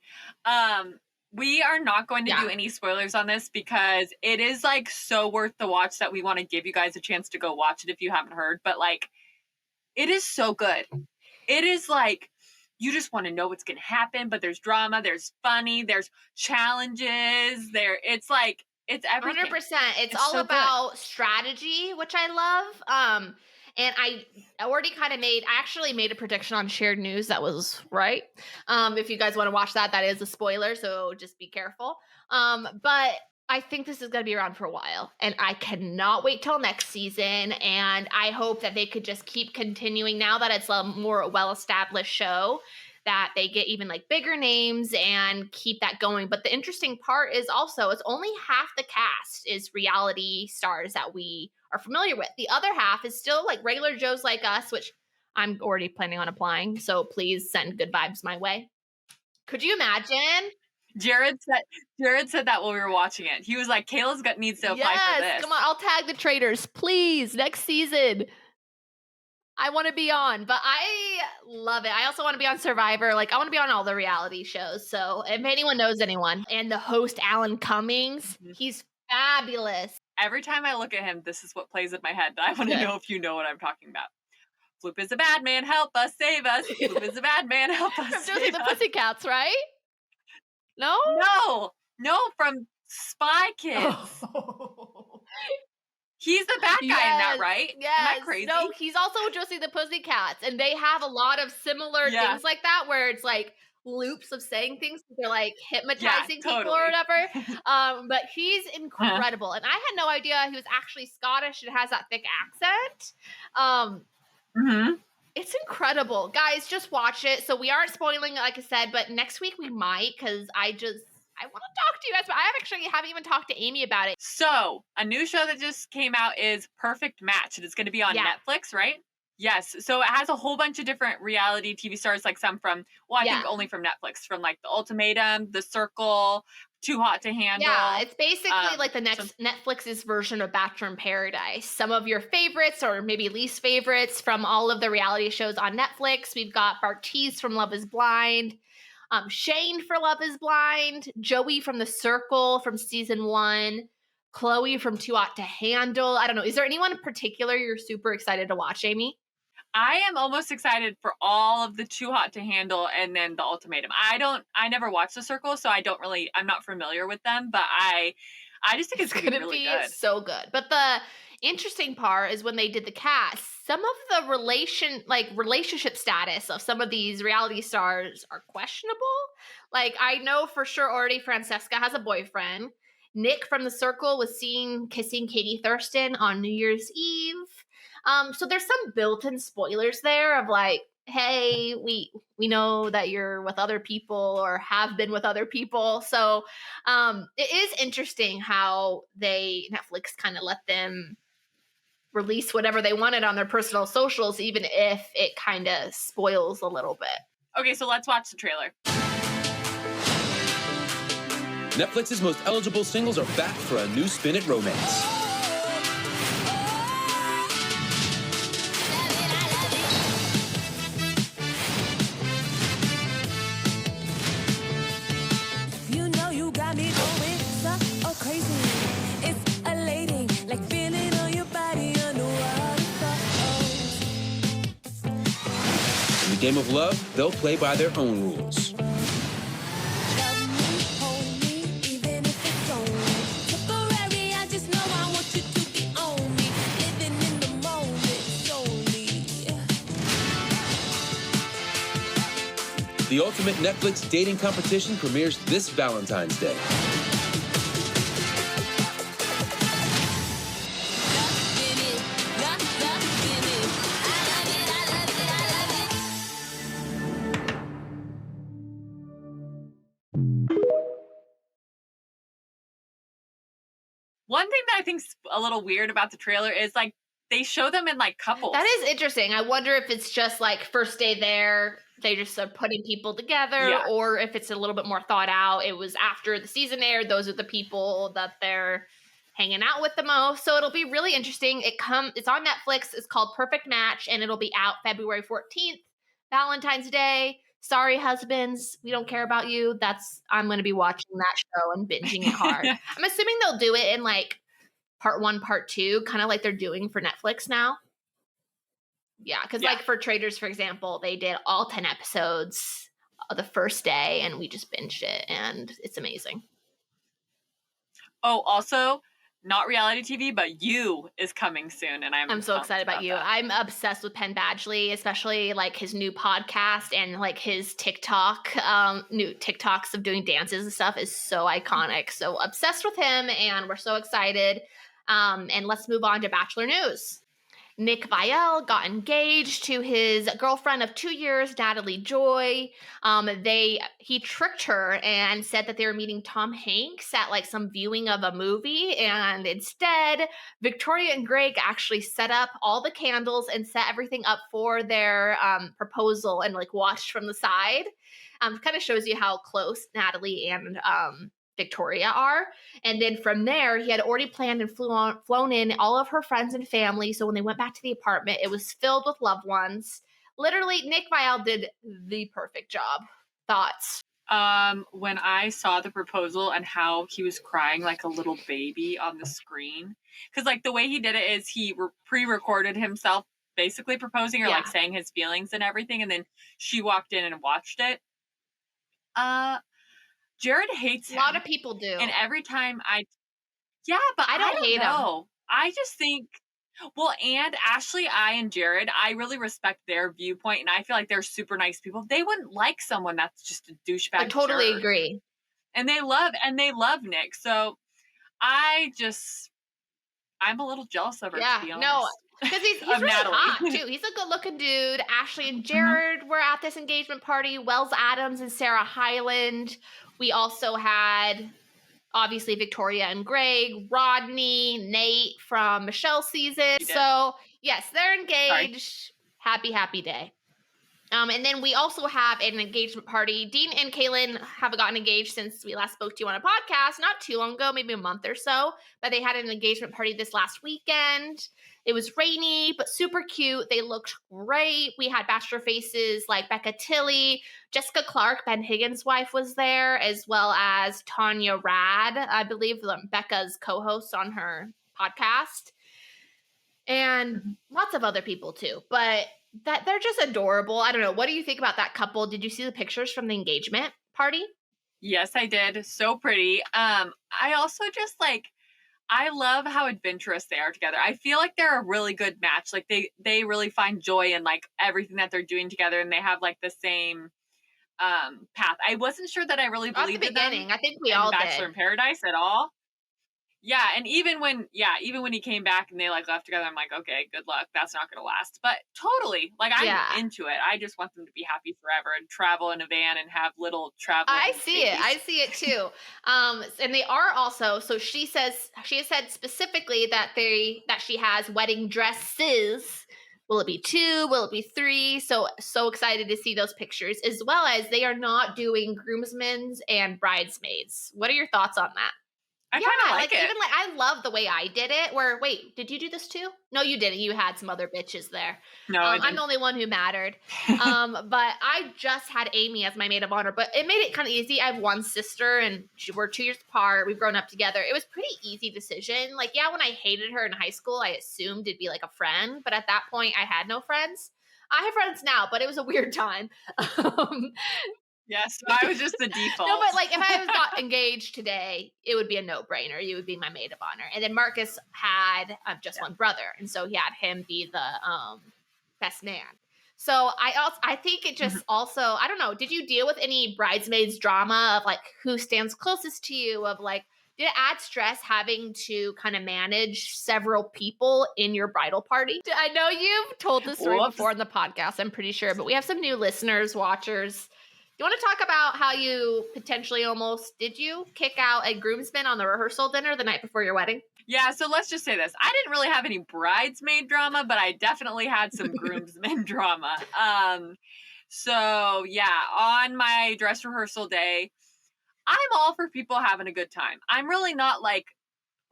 A: We are not going to do any spoilers on this because it is like so worth the watch that we want to give you guys a chance to go watch it if you haven't heard. But like, it is so good. It is like, you just want to know what's going to happen, but there's drama, there's funny, there's challenges, it's like, it's everything.
B: 100%. It's all so about strategy, which I love. And I actually made a prediction on Shared News that was right. If you guys want to watch that is a spoiler, so just be careful. But I think this is going to be around for a while, and I cannot wait till next season. And I hope that they could just keep continuing now that it's a more well-established show, that they get even like bigger names and keep that going. But the interesting part is also it's only half the cast is reality stars that we are familiar with. The other half is still like regular Joes like us, which I'm already planning on applying. So please send good vibes my way. Could you imagine?
A: Jared said that while we were watching it. He was like, Kayla's needs to apply for this.
B: Come on, I'll tag the Traitors, please, next season. I want to be on, but I love it. I also want to be on Survivor. Like, I want to be on all the reality shows. So if anyone knows anyone, and the host, Alan Cummings, he's fabulous.
A: Every time I look at him, this is what plays in my head. I want to know if you know what I'm talking about. Floop is a bad man, help us, save us. Floop is a bad man, help us,
B: From Josie the Pussycats, right? No?
A: No, from Spy Kids. Oh. He's the bad guy in that, right?
B: Yes.
A: Am I crazy?
B: No, he's also Josie the Pussycats, and they have a lot of similar things like that, where it's like loops of saying things. They're like hypnotizing people or whatever. But he's incredible, and I had no idea he was actually Scottish and has that thick accent. It's incredible, guys. Just watch it. So we aren't spoiling it, like I said, but next week we might, because I want to talk to you guys, but I haven't even talked to Amy about it.
A: So, a new show that just came out is Perfect Match, and it's going to be on Netflix, right? Yes. So, it has a whole bunch of different reality TV stars, like some from, I think only from Netflix, from like The Ultimatum, The Circle, Too Hot to Handle.
B: Yeah, it's basically like the next Netflix's version of Bachelor in Paradise. Some of your favorites or maybe least favorites from all of the reality shows on Netflix. We've got Bartiz from Love is Blind, Shane for Love is Blind, Joey from The Circle from season 1, Chloe from Too Hot to Handle. I don't know. Is there anyone in particular you're super excited to watch, Amy?
A: I am almost excited for all of the Too Hot to Handle and then The Ultimatum. I never watched The Circle, so I'm not familiar with them, but I just think it's going to be really good.
B: So good. But the interesting part is when they did the cast, some of the relationship status of some of these reality stars are questionable. Like, I know for sure already Francesca has a boyfriend. Nick from The Circle was seen kissing Katie Thurston on New Year's Eve. So there's some built-in spoilers there of like, hey, we know that you're with other people or have been with other people. So it is interesting how Netflix kind of let them release whatever they wanted on their personal socials, even if it kind of spoils a little bit.
A: Okay, so let's watch the trailer.
F: Netflix's most eligible singles are back for a new spin at romance. Game of love, they'll play by their own rules. The ultimate Netflix dating competition premieres this Valentine's Day.
A: One thing that I think's a little weird about the trailer is like they show them in like couples.
B: That is interesting. I wonder if it's just like first day there, they just are putting people together, or if it's a little bit more thought out. It was after the season aired. Those are the people that they're hanging out with the most. So it'll be really interesting. It's on Netflix. It's called Perfect Match, and it'll be out February 14th, Valentine's Day. sorry, husbands, we don't care about you. I'm going to be watching that show and binging it hard. I'm assuming they'll do it in like part 1, part 2, kind of like they're doing for Netflix now. Yeah, because like for Traitors, for example, they did all 10 episodes the first day, and we just binged it, and it's amazing.
A: Oh, also, not reality TV, but You is coming soon, and I'm
B: so excited about You. I'm obsessed with Penn Badgley, especially like his new podcast and like his TikTok, new TikToks of doing dances and stuff is so iconic. So obsessed with him, and we're so excited. And let's move on to Bachelor news. Nick Viall got engaged to his girlfriend of 2 years, Natalie Joy. He tricked her and said that they were meeting Tom Hanks at like some viewing of a movie, and instead, Victoria and Greg actually set up all the candles and set everything up for their proposal and like watched from the side. Kind of shows you how close Natalie and Victoria are. And then from there, he had already planned and flown in all of her friends and family. So when they went back to the apartment, it was filled with loved ones. Literally, Nick Viall did the perfect job. Thoughts?
A: When I saw the proposal and how he was crying like a little baby on the screen, because like the way he did it is he pre-recorded himself basically proposing or like saying his feelings and everything, and then she walked in and watched it. Jared hates him.
B: A lot of people do.
A: And every time I don't
B: hate
A: know.
B: him.
A: I just think, well, and Ashley, and Jared, I really respect their viewpoint, and I feel like they're super nice people. They wouldn't like someone that's just a douchebag.
B: I totally agree.
A: And they love Nick. So I'm a little jealous of her, to be honest.
B: No, because he's really
A: Natalie.
B: hot, too. He's a good-looking dude. Ashley and Jared were at this engagement party. Wells Adams and Sarah Hyland. We also had, obviously, Victoria and Greg, Rodney, Nate from Michelle's season. So, yes, they're engaged. Sorry. Happy day. And then we also have an engagement party. Dean and Caelynn have gotten engaged since we last spoke to you on a podcast, not too long ago, maybe a month or so. But they had an engagement party this last weekend. It was rainy, but super cute. They looked great. We had Bachelor faces like Becca Tilley, Jessica Clark, Ben Higgins' wife, was there, as well as Tanya Rad, I believe Becca's co-host on her podcast. And lots of other people too. But that they're just adorable. I don't know. What do you think about that couple? Did you see the pictures from the engagement party?
A: Yes, I did. So pretty. I also just I love how adventurous they are together. I feel like they're a really good match. Like they really find joy in like everything that they're doing together, and they have like the same path. I wasn't sure that I really believed
B: at the beginning.
A: Them
B: I think we all
A: Bachelor
B: did.
A: in Paradise at all. Yeah, and even when he came back and they like left together, I'm like, okay, good luck. That's not gonna last. But totally, like I'm into it. I just want them to be happy forever and travel in a van and have little travel.
B: I see it too. And they are also. So she has said specifically that she has wedding dresses. Will it be 2? Will it be 3? So excited to see those pictures, as well as they are not doing groomsmen's and bridesmaids. What are your thoughts on that?
A: I kind of like it.
B: Even I love the way I did it. Wait, did you do this too? No, you didn't. You had some other bitches there.
A: No, I didn't.
B: I'm the only one who mattered. But I just had Amy as my maid of honor. But it made it kind of easy. I have one sister, and we're 2 years apart. We've grown up together. It was a pretty easy decision. Like, when I hated her in high school, I assumed it'd be like a friend. But at that point, I had no friends. I have friends now, but it was a weird time.
A: Yes, I was just the default.
B: No, but like if I got engaged today, it would be a no-brainer. You would be my maid of honor. And then Marcus had just one brother, and so he had him be the best man. So I think it just also, I don't know, did you deal with any bridesmaids drama of like who stands closest to you, of like, did it add stress having to kind of manage several people in your bridal party? I know you've told this story before on the podcast, I'm pretty sure, but we have some new listeners, watchers. You want to talk about how you potentially did you kick out a groomsman on the rehearsal dinner the night before your wedding?
A: Yeah, so let's just say this. I didn't really have any bridesmaid drama, but I definitely had some groomsmen drama. So yeah, on my dress rehearsal day, I'm all for people having a good time. I'm really not like,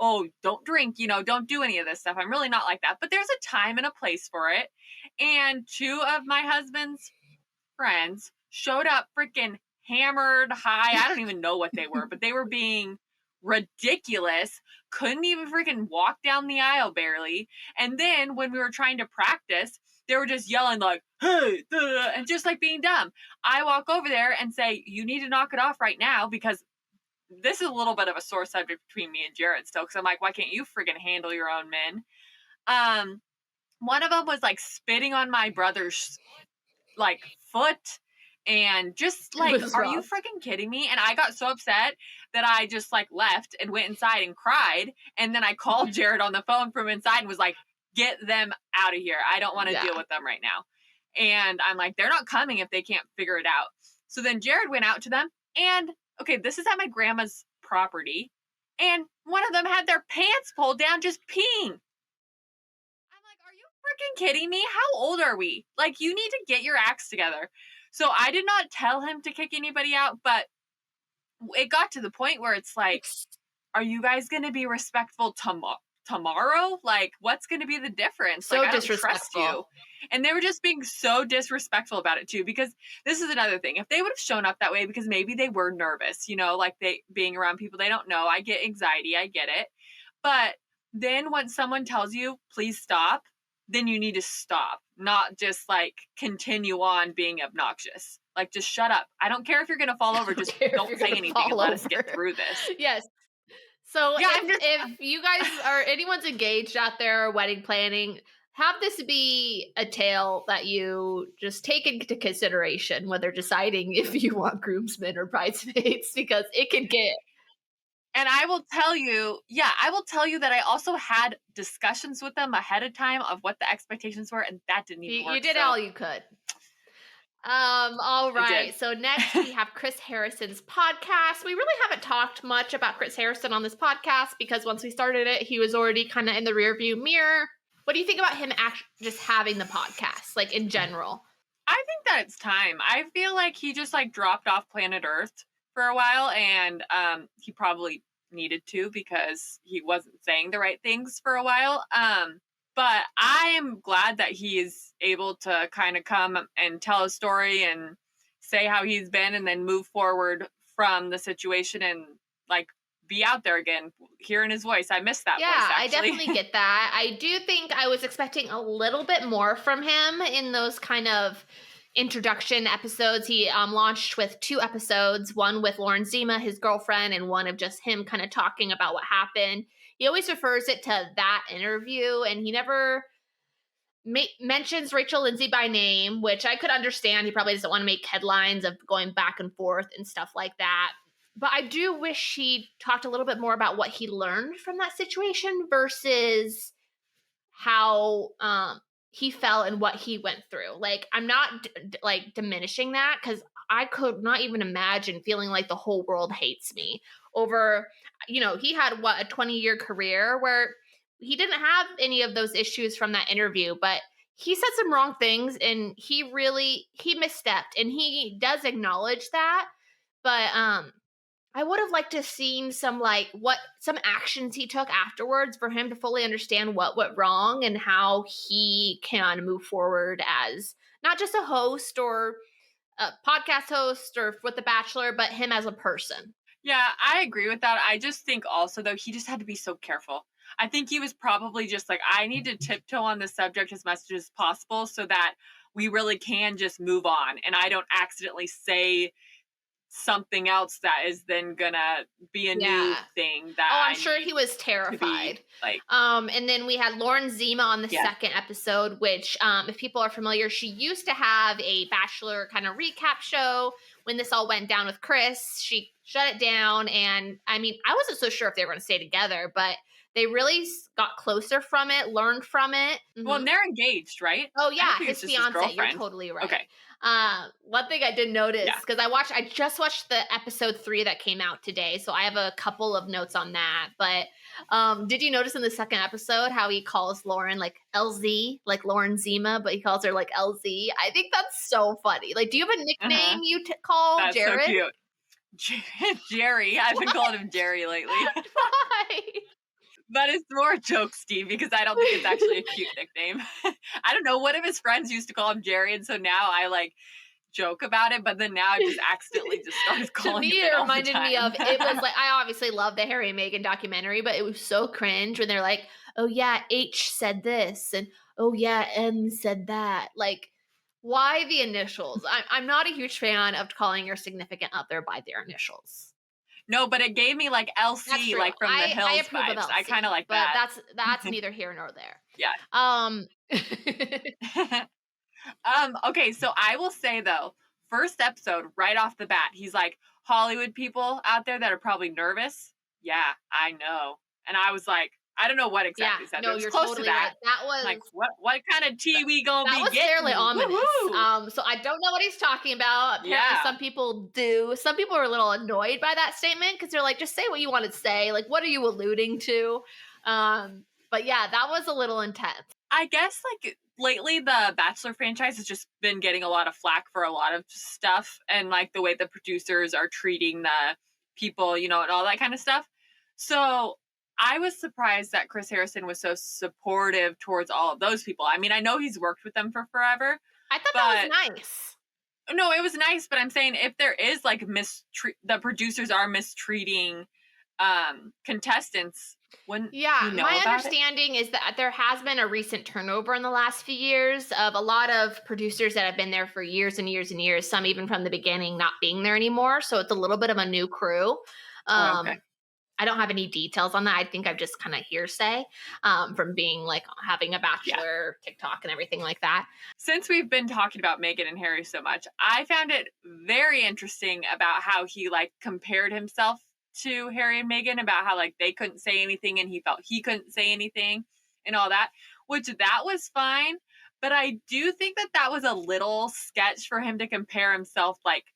A: oh, don't drink, don't do any of this stuff. I'm really not like that. But there's a time and a place for it. And 2 of my husband's friends showed up freaking hammered, high. I don't even know what they were, but they were being ridiculous. Couldn't even freaking walk down the aisle barely. And then when we were trying to practice, they were just yelling like, hey, and just like being dumb. I walk over there and say, you need to knock it off right now, because this is a little bit of a sore subject between me and Jared still, because I'm like, why can't you friggin' handle your own men? One of them was like spitting on my brother's like foot and just like, are you freaking kidding me? And I got so upset that I just like left and went inside and cried. And then I called Jared on the phone from inside and was like, get them out of here. I don't want to deal with them right now. And I'm like, they're not coming if they can't figure it out. So then Jared went out to them, and okay, this is at my grandma's property, and one of them had their pants pulled down just peeing. I'm like, are you freaking kidding me? How old are we? Like, you need to get your acts together. So I did not tell him to kick anybody out, but it got to the point where it's like, are you guys going to be respectful tomorrow? Like, what's going to be the difference?
B: So
A: like, I don't
B: disrespectful.
A: trust you. And they were just being so disrespectful about it too, because this is another thing. If they would have shown up that way because maybe they were nervous, you know, like they being around people they don't know. I get anxiety. I get it. But then when someone tells you, please stop, then you need to stop, not just like continue on being obnoxious. Like, just shut up. I don't care if you're going to fall over. Just don't say anything and let us get through this.
B: Yes. So
A: yeah,
B: if you guys are, anyone's engaged out there or wedding planning, have this be a tale that you just take into consideration when they're deciding if you want groomsmen or bridesmaids, because it can get.
A: And I will tell you, that I also had discussions with them ahead of time of what the expectations were, and that didn't even work.
B: You did all you could. All right. So next we have Chris Harrison's podcast. We really haven't talked much about Chris Harrison on this podcast because once we started it, he was already kind of in the rearview mirror. What do you think about him just having the podcast, like in general?
A: I think that it's time. I feel like he just like dropped off planet Earth for a while, and he probably needed to because he wasn't saying the right things for a while. But I am glad that he is able to kind of come and tell a story and say how he's been and then move forward from the situation and like be out there again, hearing his voice. I miss that voice, actually.
B: I definitely get that. I do think I was expecting a little bit more from him in those kind of introduction episodes. He launched with 2 episodes, one with Lauren Zima, his girlfriend, and one of just him kind of talking about what happened. He always refers it to that interview, and he never mentions Rachel Lindsay by name, which I could understand. He probably doesn't want to make headlines of going back and forth and stuff like that. But I do wish he talked a little bit more about what he learned from that situation versus how he felt and what he went through. Like, I'm not like diminishing that, because I could not even imagine feeling like the whole world hates me over, you know, he had a 20-year career where he didn't have any of those issues from that interview, but he said some wrong things and he misstepped, and he does acknowledge that. But I would have liked to have seen some actions he took afterwards for him to fully understand what went wrong and how he can move forward as not just a host or a podcast host or with The Bachelor, but him as a person.
A: Yeah, I agree with that. I just think also, though, he just had to be so careful. I think he was probably just like, I need to tiptoe on the subject as much as possible so that we really can just move on and I don't accidentally say something else that is then gonna be a new thing that
B: I'm sure he was terrified. And then we had Lauren Zima on the second episode, which if people are familiar, she used to have a Bachelor kind of recap show. When this all went down with Chris, she shut it down, and I mean, I wasn't so sure if they were going to stay together, but they really got closer from it, learned from it.
A: Well, and they're engaged, right?
B: Oh yeah, his fiance. You're totally right. Okay. One thing I did notice, because I just watched the episode 3 that came out today, so I have a couple of notes on that. But did you notice in the second episode how he calls Lauren like LZ, like Lauren Zima, but he calls her like LZ? I think that's so funny. Like, do you have a nickname you call
A: that's
B: Jared?
A: So cute. Jerry. I've been calling him Jerry lately.
B: Why?
A: But it's more jokesy because I don't think it's actually a cute nickname. I don't know. One of his friends used to call him Jerry, and so now I like joke about it, but then now I just accidentally just started
B: To
A: calling
B: me,
A: him
B: it
A: all the
B: reminded me
A: time.
B: of, it was like, I obviously love the Harry and Meghan documentary, but it was so cringe when they're like, oh yeah, H said this, and oh yeah, M said that. Like, why the initials? I'm not a huge fan of calling your significant other by their initials.
A: No, but it gave me like
B: That's
A: LC,
B: true.
A: like from the Hills
B: I approve
A: vibes.
B: of LC,
A: I kind of like
B: but
A: that.
B: that's neither here nor there.
A: Yeah. Okay, so I will say though, first episode, right off the bat, he's like, Hollywood people out there that are probably nervous. Yeah, I know. And I was like, I don't know what exactly
B: Yeah,
A: said.
B: no,
A: But it was
B: you're
A: close
B: totally
A: to that.
B: right. That was
A: Like, what kind of tea we gonna
B: that
A: be
B: was
A: getting?
B: fairly ominous.
A: Woo-hoo!
B: So I don't know what he's talking about. Apparently,
A: Yeah.
B: some people do. Some people are a little annoyed by that statement because they're like, just say what you want to say. Like, what are you alluding to? But yeah, that was a little intense.
A: I guess like lately the Bachelor franchise has just been getting a lot of flack for a lot of stuff, and like the way the producers are treating the people, you know, and all that kind of stuff. So I was surprised that Chris Harrison was so supportive towards all of those people. I mean, I know he's worked with them for forever.
B: I thought that was nice.
A: No, it was nice, but I'm saying if there is like the producers are mistreating contestants, wouldn't you know
B: my
A: about
B: understanding is that there has been a recent turnover in the last few years of a lot of producers that have been there for years and years and years, some even from the beginning not being there anymore. So it's a little bit of a new crew.
A: Okay.
B: I don't have any details on that. I think I've just kind of hearsay from being like having a Bachelor TikTok and everything like that.
A: Since we've been talking about Meghan and Harry so much, I found it very interesting about how he like compared himself to Harry and Meghan, about how like they couldn't say anything and he felt he couldn't say anything and all that, which that was fine. But I do think that that was a little sketch for him to compare himself like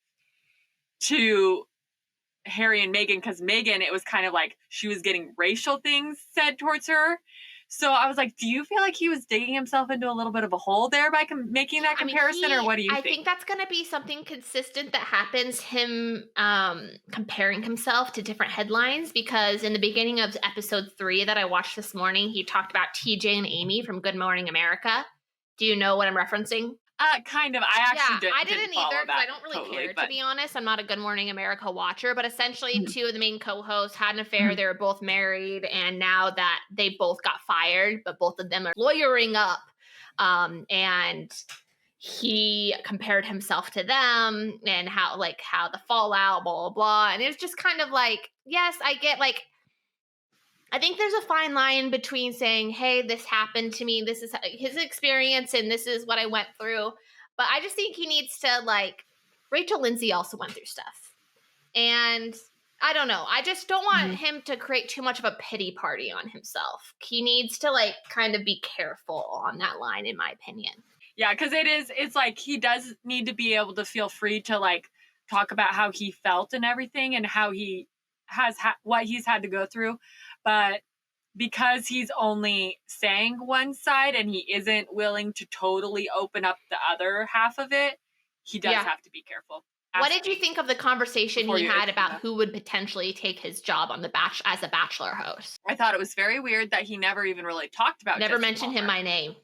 A: to Harry and Meghan, because Meghan, it was kind of like she was getting racial things said towards her. So I was like, do you feel like he was digging himself into a little bit of a hole there by making that comparison, or what do you think?
B: I think that's going to be something consistent that happens, him comparing himself to different headlines, because in the beginning of episode 3 that I watched this morning, he talked about TJ and Amy from Good Morning America. Do you know what I'm referencing?
A: Kind of. I actually
B: I didn't either, because I don't really
A: totally,
B: care, to be honest. I'm not a Good Morning America watcher, but essentially two of the main co-hosts had an affair. They were both married, and now that they both got fired, but both of them are lawyering up, and he compared himself to them and how the fallout, blah, blah, blah. And it was just kind of like, yes, I get like, I think there's a fine line between saying, hey, this happened to me, this is his experience, and this is what I went through. But I just think he needs to, like, Rachel Lindsay also went through stuff. And I don't know. I just don't want him to create too much of a pity party on himself. He needs to, like, kind of be careful on that line, in my opinion.
A: Yeah, because it's like he does need to be able to feel free to, like, talk about how he felt and everything and how he has what he's had to go through. But because he's only saying one side and he isn't willing to totally open up the other half of it, he does have to be careful.
B: What did you think of the conversation he had about who would potentially take his job on as a Bachelor host?
A: I thought it was very weird that he never even really talked about
B: Never
A: Jesse
B: mentioned him
A: Palmer.
B: by name.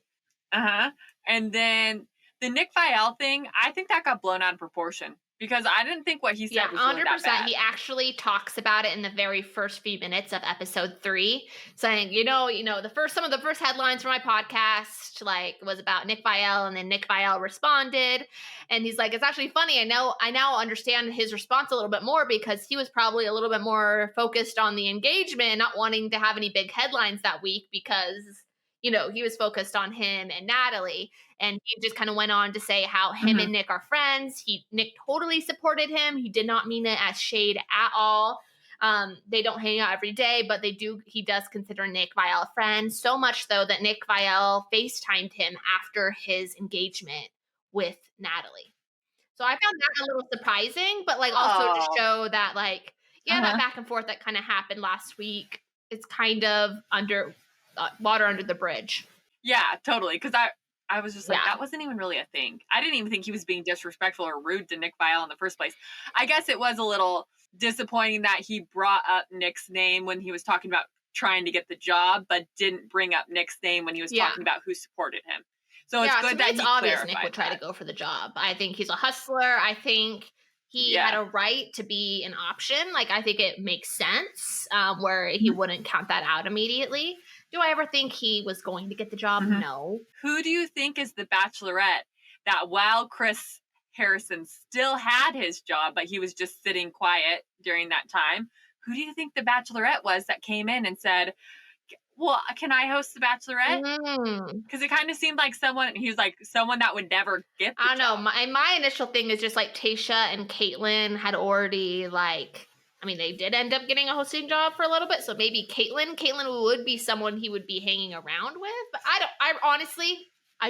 A: And then the Nick Viall thing, I think that got blown out of proportion, because I didn't think what he said was really that bad.
B: He actually talks about it in the very first few minutes of episode 3, saying, some of the first headlines for my podcast, like, was about Nick Viall, and then Nick Viall responded, and he's like, it's actually funny. I now understand his response a little bit more, because he was probably a little bit more focused on the engagement, not wanting to have any big headlines that week, because he was focused on him and Natalie. And he just kind of went on to say how him and Nick are friends. Nick totally supported him. He did not mean it as shade at all. They don't hang out every day, but he does consider Nick Viall a friend. So much though that Nick Viall FaceTimed him after his engagement with Natalie. So I found that a little surprising, but also to show that that back and forth that kind of happened last week, it's kind of under water under the bridge.
A: Yeah, totally. Because I was just like, that wasn't even really a thing. I didn't even think he was being disrespectful or rude to Nick Viall in the first place. I guess it was a little disappointing that he brought up Nick's name when he was talking about trying to get the job, but didn't bring up Nick's name when he was talking about who supported him. So it's
B: to
A: good
B: me,
A: that
B: it's
A: he
B: obvious Nick
A: clarified
B: would try
A: that.
B: to go for the job. I think he's a hustler. I think he had a right to be an option. Like, I think it makes sense where he wouldn't count that out immediately. Do I ever think he was going to get the job? No.
A: Who do you think is the Bachelorette that while Chris Harrison still had his job, but he was just sitting quiet during that time, who do you think the Bachelorette was that came in and said, well, can I host the Bachelorette? Because it kind of seemed like he was like someone that would never get the job.
B: Know. My initial thing is just like Tayshia and Caitlyn had already they did end up getting a hosting job for a little bit. So maybe Caitlyn would be someone he would be hanging around with. But I honestly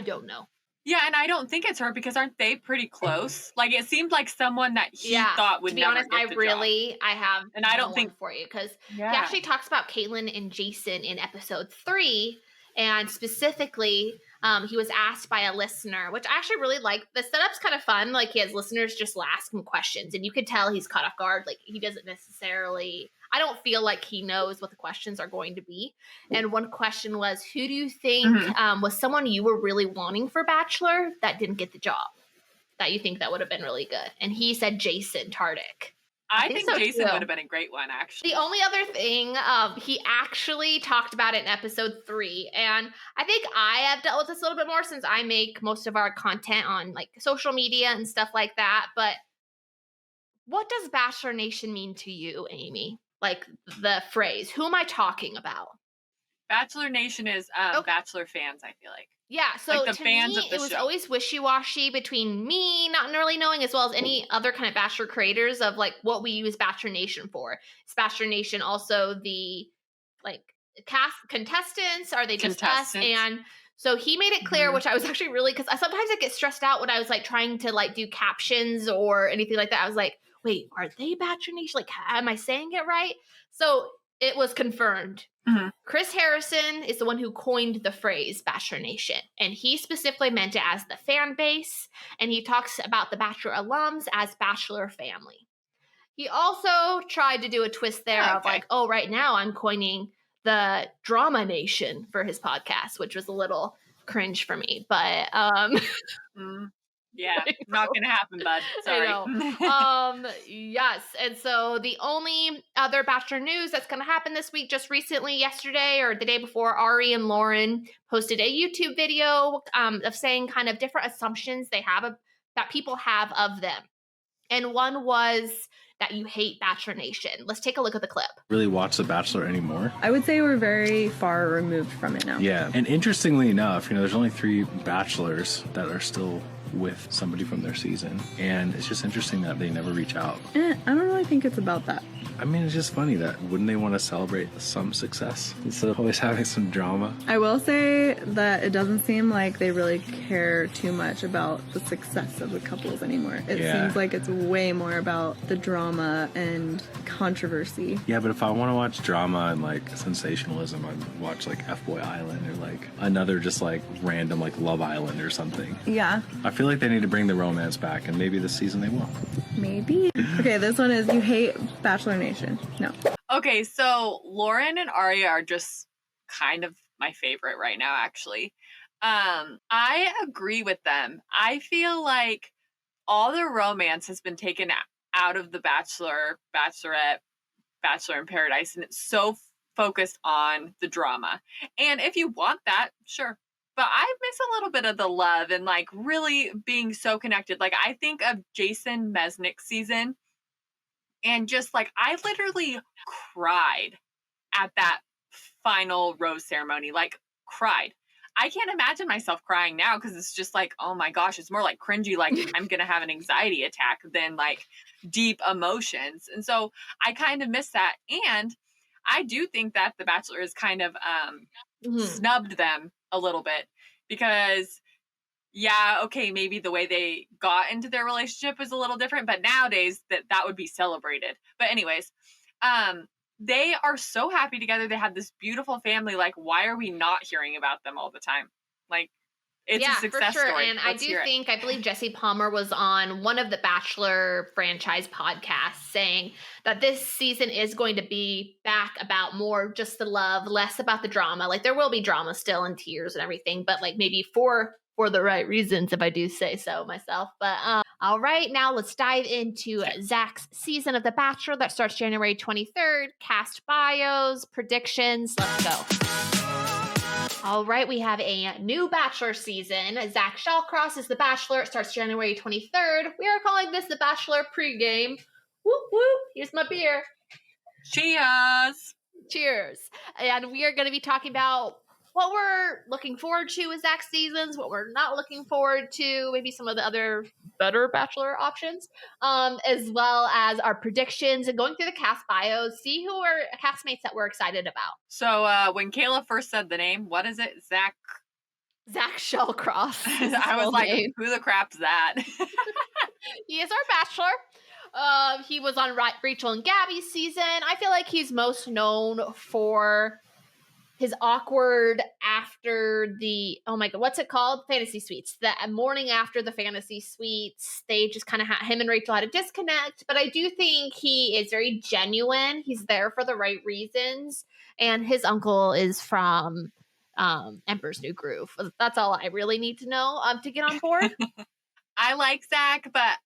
B: don't know.
A: Yeah, and I don't think it's her because aren't they pretty close? Like, it seemed like someone that he thought would never get the job.
B: I have
A: and I don't think
B: for you because he actually talks about Caelynn and Jason in episode 3, and specifically he was asked by a listener, which I actually really like. The setup's kind of fun. Like, he has listeners just ask him questions, and you could tell he's caught off guard. Like, he doesn't necessarily. I don't feel like he knows what the questions are going to be. And one question was, who do you think was someone you were really wanting for Bachelor that didn't get the job? That you think that would have been really good? And he said Jason Tartick.
A: I think so Jason would have been a great one, actually.
B: The only other thing, he actually talked about it in episode 3. And I think I have dealt with this a little bit more since I make most of our content on like social media and stuff like that. But what does Bachelor Nation mean to you, Amy? Like the phrase, who am I talking about?
A: Bachelor Nation is Bachelor fans, I feel like.
B: Yeah, so
A: like the
B: to
A: fans
B: me,
A: of the
B: it was
A: show.
B: always wishy-washy between me not really knowing as well as any other kind of Bachelor creators of like what we use Bachelor Nation for. Is Bachelor Nation also the like cast contestants? Are they just us? And so he made it clear, which I was actually really, because sometimes I get stressed out when I was like trying to like do captions or anything like that. I was like, wait, are they Bachelor Nation? Like, am I saying it right? So it was confirmed. Chris Harrison is the one who coined the phrase Bachelor Nation, and he specifically meant it as the fan base, and he talks about the Bachelor alums as Bachelor family. He also tried to do a twist there of like, oh, right now I'm coining the Drama Nation for his podcast, which was a little cringe for me, but
A: yeah, not gonna happen, bud. Sorry.
B: Yes. And so the only other Bachelor news that's gonna happen this week, just recently, yesterday or the day before, Arie and Lauren posted a YouTube video of saying kind of different assumptions they have that people have of them. And one was that you hate Bachelor Nation. Let's take a look at the clip.
G: Really watch The Bachelor anymore?
E: I would say we're very far removed from it now.
G: Yeah. And interestingly enough, there's only 3 bachelors that are still with somebody from their season. And it's just interesting that they never reach out.
E: I don't really think it's about that.
G: I mean, it's just funny that wouldn't they want to celebrate some success instead of always having some drama?
E: I will say that it doesn't seem like they really care too much about the success of the couples anymore. It seems like it's way more about the drama and controversy.
G: Yeah, but if I want to watch drama and like sensationalism, I'd watch like F-Boy Island or like another just like random like Love Island or something.
E: Yeah.
G: I feel like they need to bring the romance back, and maybe this season they will.
E: Maybe. Okay, this one is you hate Bachelor Nation. No.
A: Okay, so Lauren and Arie are just kind of my favorite right now, actually. I agree with them. I feel like all the romance has been taken out of the Bachelor, Bachelorette, Bachelor in Paradise, and it's so focused on the drama. And if you want that, sure. But I miss a little bit of the love and like really being so connected. Like, I think of Jason Mesnick's season, and just like I literally cried at that final rose ceremony. Like, cried. I can't imagine myself crying now because it's just like, oh my gosh, it's more like cringy, like I'm gonna have an anxiety attack than like deep emotions. And so I kind of miss that. And I do think that The Bachelor has kind of snubbed them a little bit because maybe the way they got into their relationship was a little different, but nowadays that would be celebrated. But anyways, they are so happy together. They have this beautiful family. Like, why are we not hearing about them all the time? Like, it's a success
B: for sure.
A: story.
B: And I believe Jesse Palmer was on one of the Bachelor franchise podcasts saying that this season is going to be back about more just the love, less about the drama. Like, there will be drama still and tears and everything, but like maybe 4 for the right reasons, if I do say so myself. But all right, now let's dive into Zach's season of The Bachelor that starts January 23rd. Cast bios, predictions. Let's go. All right, we have a new Bachelor season. Zach Shallcross is The Bachelor. It starts January 23rd. We are calling this the Bachelor Pregame. Whoop, whoop. Here's my beer.
A: Cheers.
B: Cheers. And we are going to be talking about what we're looking forward to with Zach's seasons, what we're not looking forward to, maybe some of the other better Bachelor options, as well as our predictions and going through the cast bios, see who are castmates that we're excited about.
A: So when Kayla first said the name, what is it? Zach
B: Shallcross.
A: I was like, who the crap's that?
B: He is our Bachelor. He was on Rachel and Gabby's season. I feel like he's most known for his awkward after the, oh my God, what's it called? Fantasy Suites. The morning after the Fantasy Suites, they just kind of him and Rachel had a disconnect. But I do think he is very genuine. He's there for the right reasons. And his uncle is from Emperor's New Groove. That's all I really need to know to get on board.
A: I like Zach, but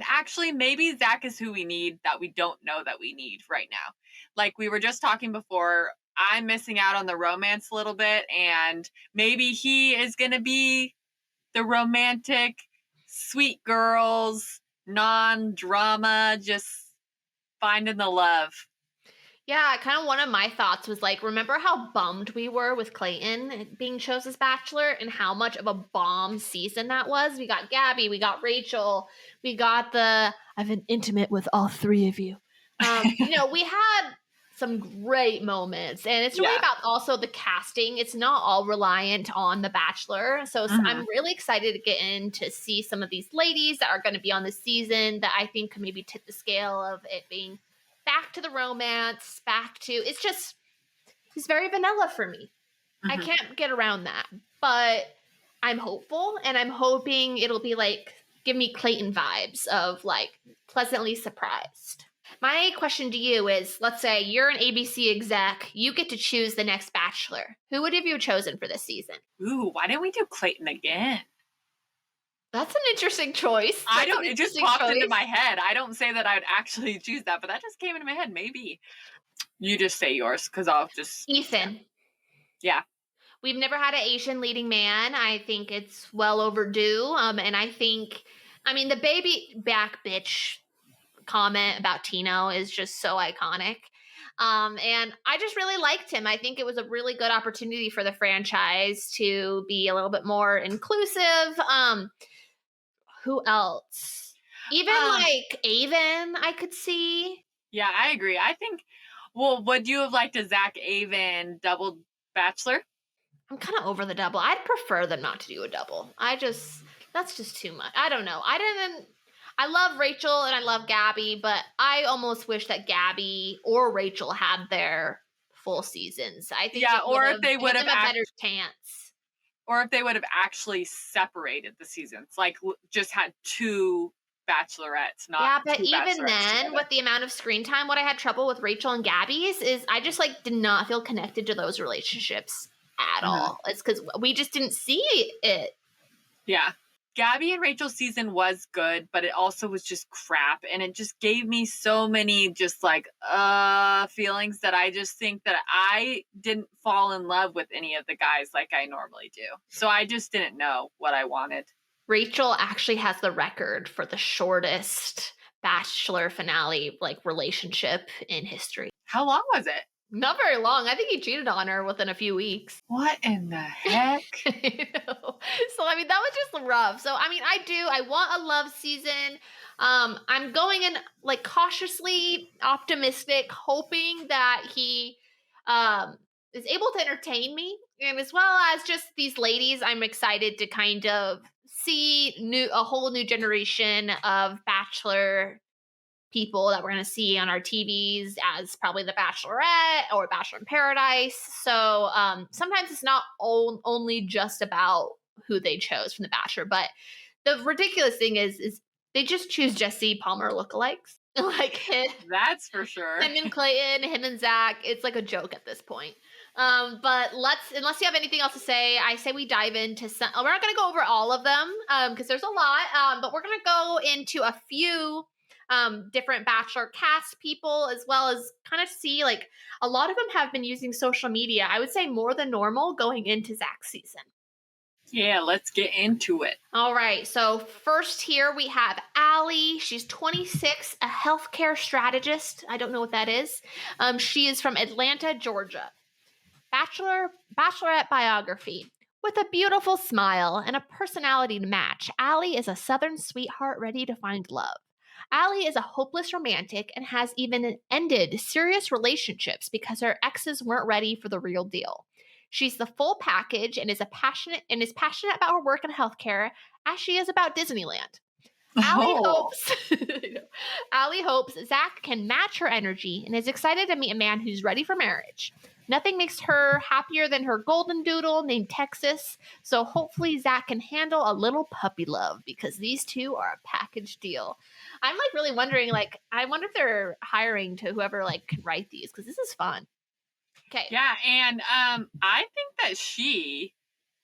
A: actually maybe Zach is who we need that we don't know that we need right now. Like we were just talking before, I'm missing out on the romance a little bit, and maybe he is going to be the romantic, sweet girls, non-drama, just finding the love.
B: Yeah, kind of one of my thoughts was like, remember how bummed we were with Clayton being chosen as Bachelor and how much of a bomb season that was? We got Gabby, we got Rachel, we got I've been intimate with all three of you. We had some great moments, and it's really about also the casting. It's not all reliant on The Bachelor. So I'm really excited to get in to see some of these ladies that are going to be on this season that I think could maybe tip the scale of it being back to the romance, it's very vanilla for me. I can't get around that, but I'm hopeful, and I'm hoping it'll be like, give me Clayton vibes of like pleasantly surprised. My question to you is, let's say you're an ABC exec, you get to choose the next Bachelor. Who would have you chosen for this season?
A: Ooh, why didn't we do Clayton again?
B: That's an interesting choice.
A: It just popped into my head. I don't say that I'd actually choose that, but that just came into my head. Maybe. You just say yours, because I'll just...
B: Ethan.
A: Yeah.
B: We've never had an Asian leading man. I think it's well overdue. And I think, the baby back bitch comment about Tino is just so iconic. And I just really liked him. I think it was a really good opportunity for the franchise to be a little bit more inclusive. Who else? Even like Avon, I could see.
A: Yeah, I agree. I think, would you have liked a Zach Avon double Bachelor?
B: I'm kind of over the double. I'd prefer them not to do a double. That's just too much. I don't know. I love Rachel and I love Gabby, but I almost wish that Gabby or Rachel had their full seasons. I think
A: or if they would have
B: a better chance.
A: Or if they would have actually separated the seasons, like just had two Bachelorettes, not
B: but
A: two
B: even then,
A: together.
B: with the amount of screen time, what I had trouble with Rachel and Gabby's is I just did not feel connected to those relationships at all. It's because we just didn't see it.
A: Yeah. Gabby and Rachel's season was good, but it also was just crap. And it just gave me so many just feelings that I just think that I didn't fall in love with any of the guys like I normally do. So I just didn't know what I wanted.
B: Rachel actually has the record for the shortest Bachelor finale relationship in history.
A: How long was it?
B: Not very long. I think he cheated on her within a few weeks.
A: What in the heck?
B: I know. So, that was just rough. So, I want a love season. I'm going in cautiously optimistic, hoping that he is able to entertain me. And as well as just these ladies, I'm excited to kind of see a whole new generation of Bachelor people that we're going to see on our TVs as probably the Bachelorette or Bachelor in Paradise. So sometimes it's not only just about who they chose from the Bachelor, but the ridiculous thing is they just choose Jesse Palmer lookalikes.
A: That's for sure.
B: Him and Clayton, him and Zach. It's like a joke at this point. But unless you have anything else to say, I say we dive into some. We're not going to go over all of them because there's a lot. But we're going to go into a few different Bachelor cast people, as well as kind of see like a lot of them have been using social media. I would say more than normal going into Zach's season.
A: Yeah, let's get into it.
B: All right. So first here we have Arie. She's 26, a healthcare strategist. I don't know what that is. She is from Atlanta, Georgia. Bachelorette biography. With a beautiful smile and a personality to match, Arie is a Southern sweetheart ready to find love. Arie is a hopeless romantic and has even ended serious relationships because her exes weren't ready for the real deal. She's the full package and is passionate about her work in healthcare as she is about Disneyland. Arie hopes Zach can match her energy and is excited to meet a man who's ready for marriage. Nothing makes her happier than her golden doodle named Texas, so hopefully Zach can handle a little puppy love because these two are a package deal. I'm like really wondering, like, I wonder if they're hiring to whoever like can write these because this is fun. Okay.
A: Yeah, and I think that she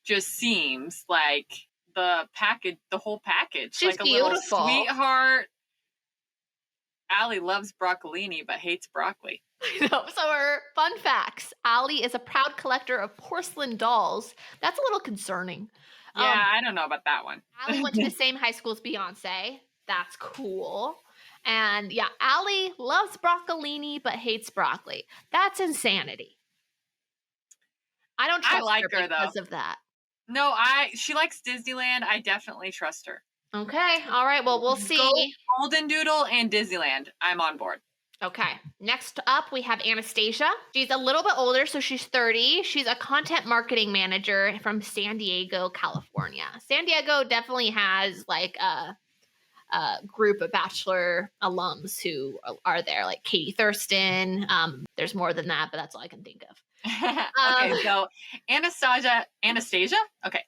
A: just seems like the whole package.
B: She's
A: like a
B: beautiful.
A: Little sweetheart. Arie loves broccolini but hates broccoli.
B: So her fun facts. Arie is a proud collector of porcelain dolls. That's a little concerning.
A: Yeah, I don't know about that one.
B: Arie went to the same high school as Beyonce. That's cool. And yeah, Arie loves broccolini but hates broccoli. That's insanity. I don't trust
A: like her
B: because
A: though.
B: of that.
A: No, she likes Disneyland. I definitely trust her.
B: Okay. All right. Well, we'll see.
A: Golden Doodle and Disneyland. I'm on board.
B: Okay. Next up, we have Anastasia. She's a little bit older, so she's 30. She's a content marketing manager from San Diego, California. San Diego definitely has like a group of Bachelor alums who are there, like Katie Thurston. There's more than that, but that's all I can think of.
A: Okay, so Anastasia? Okay.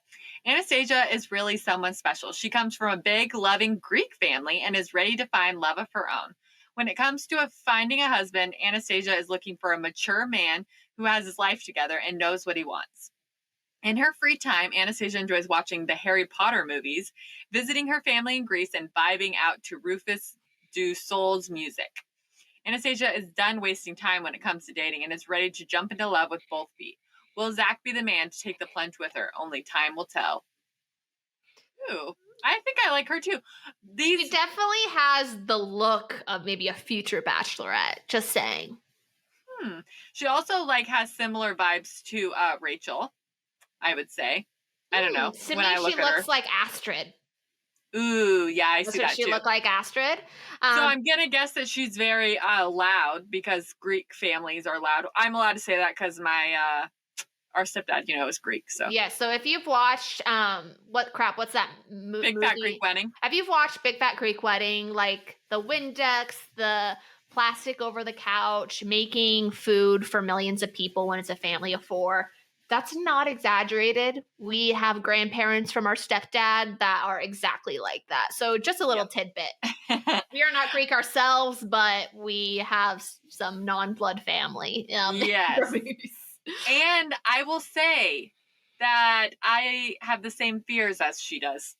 A: Anastasia is really someone special. She comes from a big, loving Greek family and is ready to find love of her own. When it comes to finding a husband, Anastasia is looking for a mature man who has his life together and knows what he wants. In her free time, Anastasia enjoys watching the Harry Potter movies, visiting her family in Greece, and vibing out to Rufus Du Sol's music. Anastasia is done wasting time when it comes to dating and is ready to jump into love with both feet. Will Zach be the man to take the plunge with her? Only time will tell. Ooh, I think I like her too.
B: She definitely has the look of maybe a future Bachelorette. Just saying.
A: She also like has similar vibes to Rachel, I would say. I don't know.
B: To me, she looks like Astrid.
A: Ooh, yeah, I see that too.
B: She look like Astrid.
A: So I'm gonna guess that she's very loud because Greek families are loud. I'm allowed to say that because my our stepdad, is Greek. So
B: yeah. So if you've watched what's that
A: Big Fat Greek Wedding?
B: Have you watched Big Fat Greek Wedding? Like the Windex, the plastic over the couch, making food for millions of people when it's a family of 4. That's not exaggerated. We have grandparents from our stepdad that are exactly like that. So just a little tidbit. We are not Greek ourselves, but we have some non-blood family.
A: Yes. And I will say that I have the same fears as she does.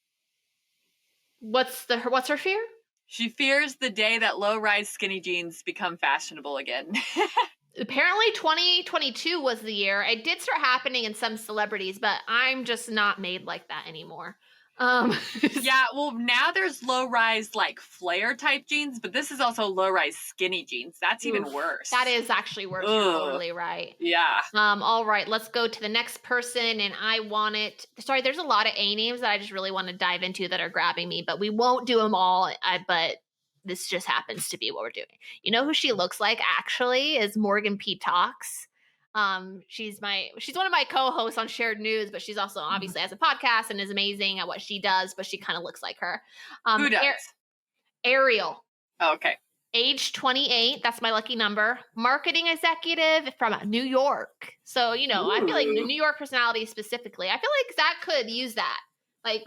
B: What's her fear?
A: She fears the day that low-rise skinny jeans become fashionable again.
B: Apparently 2022 was the year. It did start happening in some celebrities, but I'm just not made like that anymore.
A: Yeah, well, now there's low-rise like flare type jeans, but this is also low-rise skinny jeans. That's even worse.
B: That is actually worse. You're totally right.
A: Yeah.
B: All right, let's go to the next person, and there's a lot of A names that I just really want to dive into that are grabbing me, but we won't do them all. But this just happens to be what we're doing. You know who she looks like actually is Morgan P. Talks. She's one of my co-hosts on Shared News, but she's also obviously has a podcast and is amazing at what she does, but she kind of looks like her.
A: Who does?
B: Ariel.
A: Oh, okay.
B: Age 28. That's my lucky number. Marketing executive from New York. So, I feel like the New York personality specifically. I feel like Zach could use that. Like,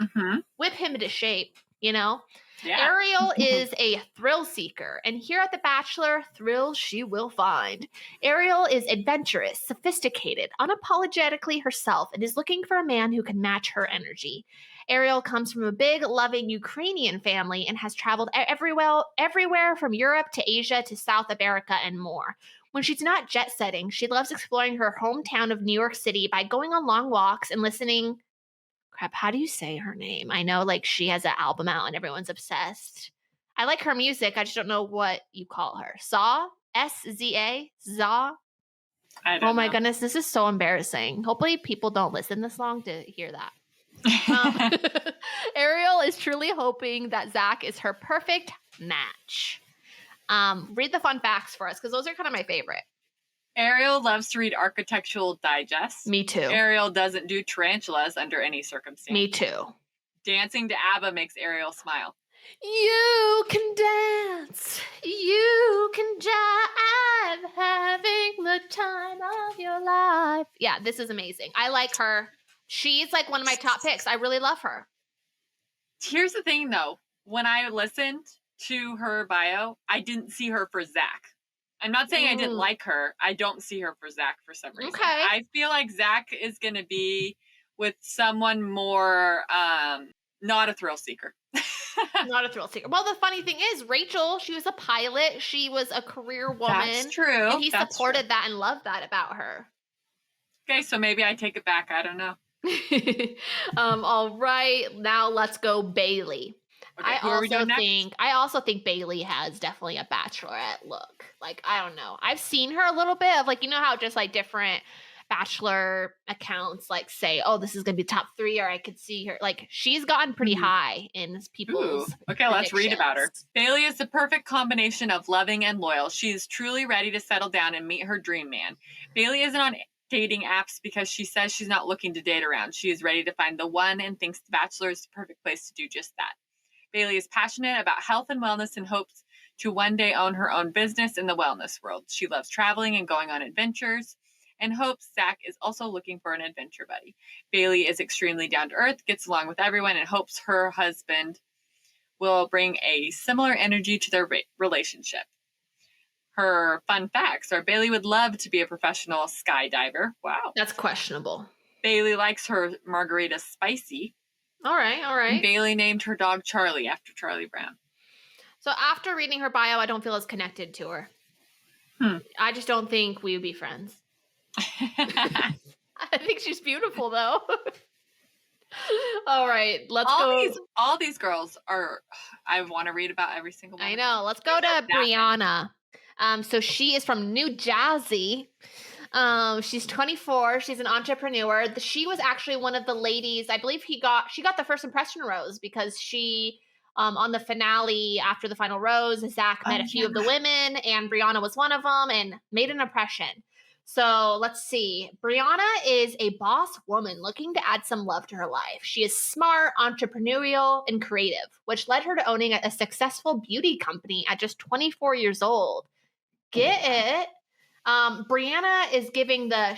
B: whip him into shape. you know?
A: Yeah.
B: Ariel is a thrill seeker, and here at The Bachelor, thrill she will find. Ariel is adventurous, sophisticated, unapologetically herself, and is looking for a man who can match her energy. Ariel comes from a big, loving Ukrainian family and has traveled everywhere from Europe to Asia to South America and more. When she's not jet setting, she loves exploring her hometown of New York City by going on long walks and listening. Crap, how do you say her name? I know, like, she has an album out and everyone's obsessed. I like her music. I just don't know what you call her. Saw? S-Z-A? Zaw?
A: I don't
B: Oh my
A: know.
B: goodness, this is so embarrassing. Hopefully people don't listen this long to hear that. Ariel is truly hoping that Zach is her perfect match. Read the fun facts for us, because those are kind of my favorite.
A: Ariel loves to read Architectural Digest.
B: Me too.
A: Ariel doesn't do tarantulas under any circumstance.
B: Me too.
A: Dancing to ABBA makes Ariel smile.
B: You can dance, you can jive, having the time of your life. Yeah, this is amazing. I like her. She's like one of my top picks. I really love her.
A: Here's the thing, though. When I listened to her bio, I didn't see her for Zach. I'm not saying I didn't like her. I don't see her for Zach for some reason.
B: Okay.
A: I feel like Zach is going to be with someone more, not a thrill seeker.
B: Not a thrill seeker. Well, the funny thing is, Rachel, she was a pilot. She was a career woman.
A: That's true.
B: And he supported that and loved that about her.
A: Okay, so maybe I take it back. I don't know.
B: All right. Now let's go Bailey.
A: Okay, who are we doing next?
B: I also think Bailey has definitely a Bachelorette look. Like, I don't know. I've seen her a little bit of, like, you know how just like different Bachelor accounts like say, oh, this is gonna be top 3, or I could see her. Like, she's gotten pretty high in people's
A: okay, let's read about her. Bailey is the perfect combination of loving and loyal. She is truly ready to settle down and meet her dream man. Bailey isn't on dating apps because she says she's not looking to date around. She is ready to find the one and thinks The Bachelor is the perfect place to do just that. Bailey is passionate about health and wellness and hopes to one day own her own business in the wellness world. She loves traveling and going on adventures and hopes Zach is also looking for an adventure buddy. Bailey is extremely down to earth, gets along with everyone, and hopes her husband will bring a similar energy to their relationship. Her fun facts are Bailey would love to be a professional skydiver. Wow.
B: That's questionable.
A: Bailey likes her margarita spicy.
B: All right.
A: And Bailey named her dog Charlie after Charlie Brown.
B: So after reading her bio, I don't feel as connected to her. I just don't think we would be friends. I think she's beautiful, though. All right, let's go.
A: All these girls are, I want to read about every single one.
B: I know. Let's go to Brianna. So she is from New Jersey. She's 24. She's an entrepreneur. She was actually one of the ladies. I believe she got the first impression rose because she, on the finale after the final rose, Zach met a few of the women, and Brianna was one of them and made an impression. So let's see. Brianna is a boss woman looking to add some love to her life. She is smart, entrepreneurial, and creative, which led her to owning a successful beauty company at just 24 years old. Get it? Brianna is giving the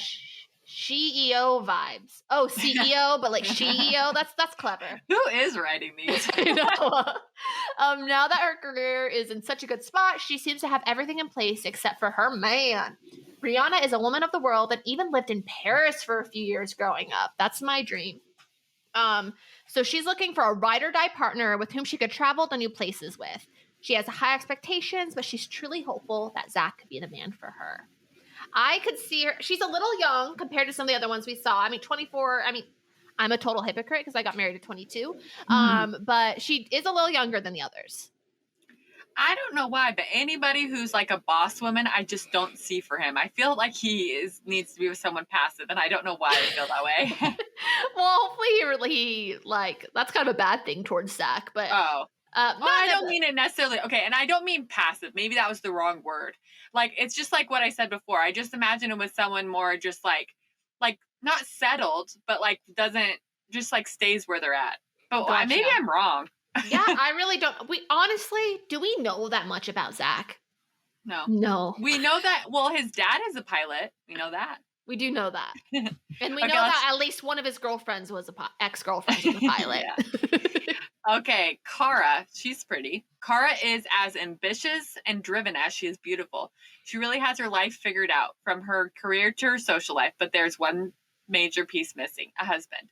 B: CEO vibes. Oh, CEO, but like CEO. That's clever.
A: Who is writing these?
B: I know. Now that her career is in such a good spot, she seems to have everything in place except for her man. Brianna is a woman of the world and even lived in Paris for a few years growing up. That's my dream. So she's looking for a ride or die partner with whom she could travel to new places with. She has high expectations, but she's truly hopeful that Zach could be the man for her. I could see her. She's a little young compared to some of the other ones we saw. I mean, 24. I mean, I'm a total hypocrite because I got married at 22. But she is a little younger than the others.
A: I don't know why, but anybody who's like a boss woman, I just don't see for him. I feel like he needs to be with someone passive, and I don't know why I feel that way.
B: Well, hopefully he like, that's kind of a bad thing towards Zach, but
A: I don't mean it necessarily. Okay, and I don't mean passive. Maybe that was the wrong word. Like, it's just like what I said before. I just imagine it with someone more just like not settled, but like doesn't just like stays where they're at. But
B: Gotcha.
A: Maybe I'm wrong.
B: Yeah, I really don't. Do we know that much about Zach? No. We
A: know that, well, his dad is a pilot. We know that.
B: We do know that. And we know that at least one of his girlfriends was ex-girlfriend was a pilot.
A: Okay, Cara, she's pretty. Cara is as ambitious and driven as she is beautiful. She really has her life figured out, from her career to her social life, but there's one major piece missing: a husband.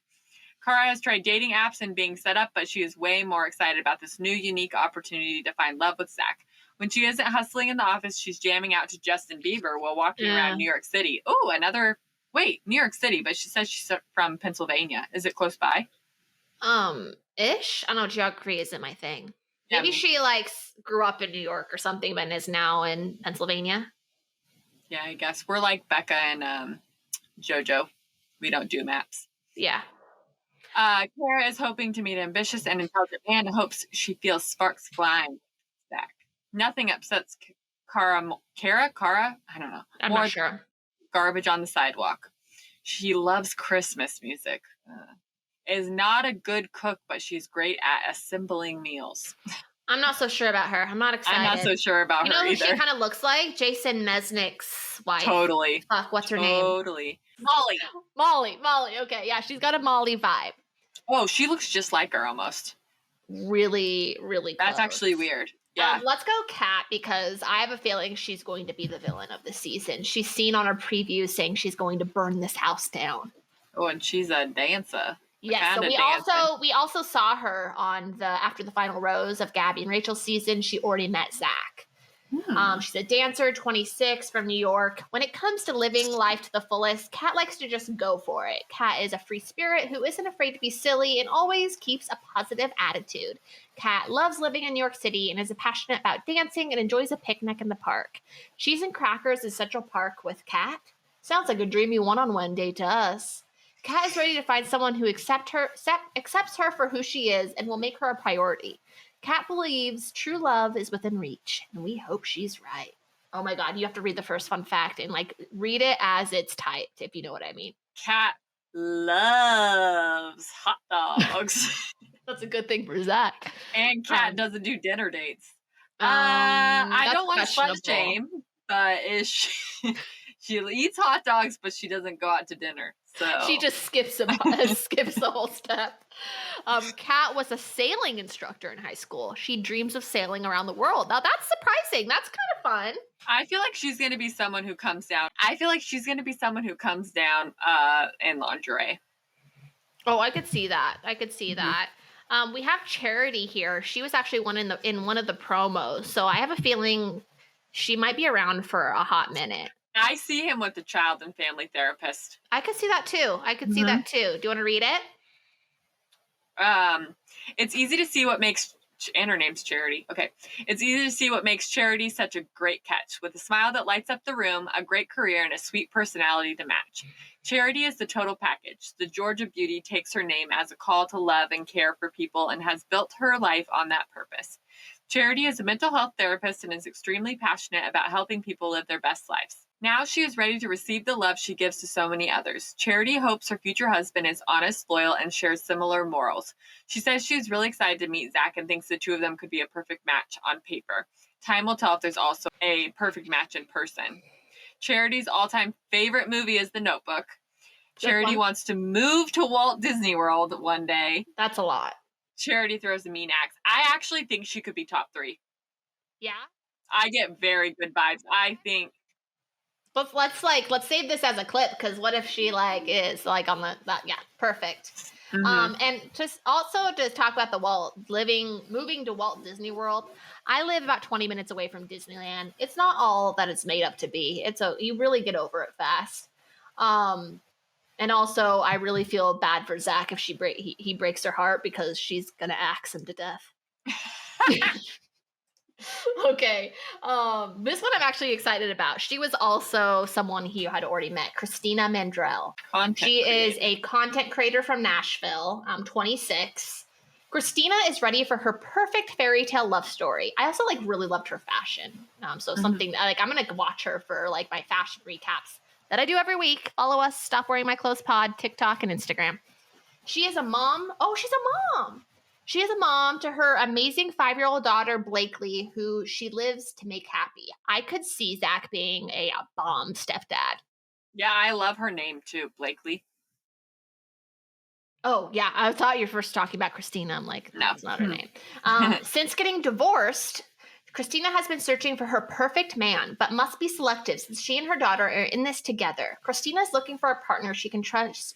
A: Cara has tried dating apps and being set up, but she is way more excited about this new, unique opportunity to find love with Zach. When she isn't hustling in the office, she's jamming out to Justin Bieber while walking around New York City. Oh, New York City, but she says she's from Pennsylvania. Is it close by?
B: Ish. I don't know, geography isn't my thing.
A: Yeah,
B: Maybe she grew up in New York or something, but is now in Pennsylvania.
A: Yeah, I guess we're like Becca and JoJo. We don't do maps.
B: Yeah.
A: Cara is hoping to meet an ambitious and intelligent man and hopes she feels sparks flying back. Nothing upsets Cara. I don't know.
B: I'm not sure.
A: Garbage on the sidewalk. She loves Christmas music. Is not a good cook, but she's great at assembling meals.
B: I'm not so sure about her. I'm not excited.
A: I'm not so sure about her either.
B: You know who she kind of looks like? Jason Mesnick's wife.
A: Totally.
B: Fuck, what's her name?
A: Totally.
B: Molly. Okay, yeah, she's got a Molly vibe.
A: Oh, she looks just like her almost.
B: Really, really close.
A: That's actually weird. Yeah.
B: Let's go Kat, because I have a feeling she's going to be the villain of the season. She's seen on her preview saying she's going to burn this house down.
A: Oh, and she's a dancer.
B: Yes, so we also saw her on after the final rose of Gabby and Rachel's season. She already met Zach. She's a dancer, 26, from New York. When it comes to living life to the fullest, Kat likes to just go for it. Kat is a free spirit who isn't afraid to be silly and always keeps a positive attitude. Kat loves living in New York City and is passionate about dancing and enjoys a picnic in the park. Cheese and crackers in Central Park with Kat. Sounds like a dreamy one-on-one date to us. Kat is ready to find someone who accepts her for who she is and will make her a priority. Kat believes true love is within reach, and we hope she's right. Oh my God, you have to read the first fun fact and read it as it's typed, if you know what I mean.
A: Kat loves hot dogs.
B: That's a good thing for Zach.
A: And Kat doesn't do dinner dates. I don't want to slut shame, but she eats hot dogs, but she doesn't go out to dinner. So
B: she just skips the whole step. Kat was a sailing instructor in high school. She dreams of sailing around the world. Now that's surprising. That's kind of fun.
A: I feel like she's going to be someone who comes down. In lingerie.
B: Oh, I could see that. That. We have Charity here. She was actually in one of the promos, so I have a feeling she might be around for a hot minute.
A: I see him with the child and family therapist.
B: I could see that too. Do you want to read it?
A: It's easy to see what makes, and her name's Charity. Okay. It's easy to see what makes Charity such a great catch. With a smile that lights up the room, a great career, and a sweet personality to match. Charity is the total package. The Georgia beauty takes her name as a call to love and care for people and has built her life on that purpose. Charity is a mental health therapist and is extremely passionate about helping people live their best lives. Now she is ready to receive the love she gives to so many others. Charity hopes her future husband is honest, loyal, and shares similar morals. She says she is really excited to meet Zach and thinks the two of them could be a perfect match on paper. Time will tell if there's also a perfect match in person. Charity's all-time favorite movie is The Notebook. Charity wants to move to Walt Disney World one day.
B: That's a lot.
A: Charity throws a mean axe. I actually think she could be top 3.
B: Yeah?
A: I get very good vibes. I think...
B: Let's save this as a clip, because what if she is on that? Yeah, perfect. Mm-hmm. And just also to talk about moving to Walt Disney World. I live about 20 minutes away from Disneyland. It's not all that it's made up to be. You really get over it fast. And also I really feel bad for Zach if he breaks her heart, because she's gonna axe him to death. Okay. This one I'm actually excited about. She was also someone he had already met, Christina Mandrell. She is a content creator from Nashville, 26. Christina is ready for her perfect fairy tale love story. I also really loved her fashion. Something I'm going to watch her for my fashion recaps that I do every week. Follow us, Stop Wearing My Clothes Pod, TikTok and Instagram. She is a mom. Oh, she's a mom. She is a mom to her amazing 5-year-old daughter, Blakely, who she lives to make happy. I could see Zach being a bomb stepdad.
A: Yeah, I love her name too, Blakely.
B: Oh, yeah. I thought you were first talking about Christina. I'm like,
A: No.
B: that's not her name. Since getting divorced, Christina has been searching for her perfect man, but must be selective since she and her daughter are in this together. Christina is looking for a partner she can trust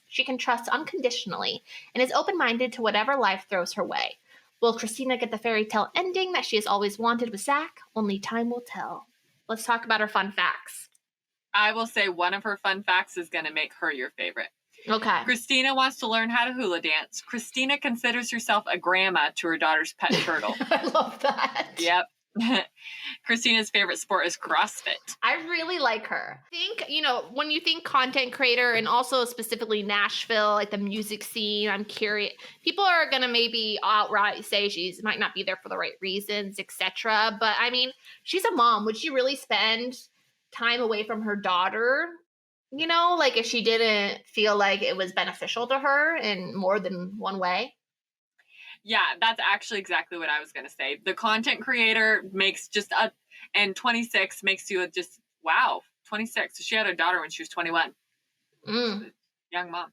B: unconditionally and is open-minded to whatever life throws her way. Will Christina get the fairy tale ending that she has always wanted with Zach? Only time will tell. Let's talk about her fun facts.
A: I will say one of her fun facts is going to make her your favorite.
B: Okay.
A: Christina wants to learn how to hula dance. Christina considers herself a grandma to her daughter's pet turtle.
B: I love that.
A: Yep. Christina's favorite sport is CrossFit.
B: I really like her. I think, when you think content creator and also specifically Nashville, like the music scene, I'm curious. People are going to maybe outright say she might not be there for the right reasons, etc. But I mean, she's a mom. Would she really spend time away from her daughter? Like if she didn't feel like it was beneficial to her in more than one way?
A: Yeah, that's actually exactly what I was going to say. The content creator makes and 26 makes you just, wow, 26. So she had a daughter when she was 21. Young mom.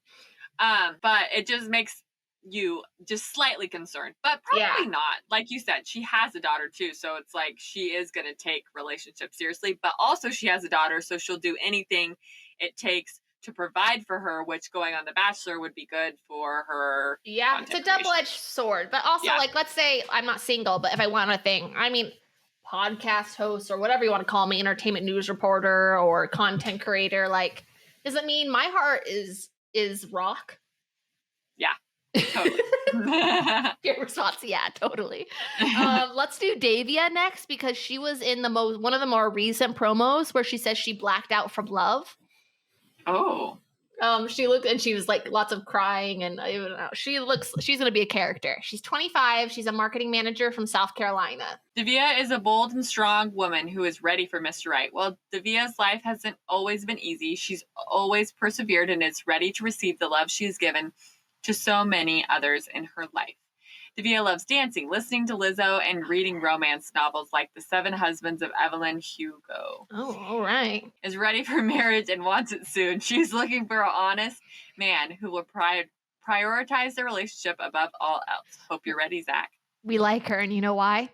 A: But it just makes you just slightly concerned, but probably not. Like you said, she has a daughter too. So it's like she is going to take relationships seriously, but also she has a daughter. So she'll do anything it takes to provide for her, which going on The Bachelor would be good for her.
B: Yeah, it's a double-edged sword. But also, like, let's say I'm not single, but if I want a thing, I mean, podcast host or whatever you want to call me, entertainment news reporter or content creator, like, does it mean my heart is rock?
A: Yeah, totally.
B: Your response, yeah, totally. Let's do Davia next because she was in one of the more recent promos where she says she blacked out from love.
A: Oh.
B: She looked and she was like lots of crying and she's going to be a character. She's 25. She's a marketing manager from South Carolina.
A: Davia is a bold and strong woman who is ready for Mr. Right. Well, Davia's life hasn't always been easy. She's always persevered and is ready to receive the love she has given to so many others in her life. Davia loves dancing, listening to Lizzo, and reading romance novels like The Seven Husbands of Evelyn Hugo.
B: Oh, all right.
A: Is ready for marriage and wants it soon. She's looking for an honest man who will prioritize the relationship above all else. Hope you're ready, Zach.
B: We like her, and you know why?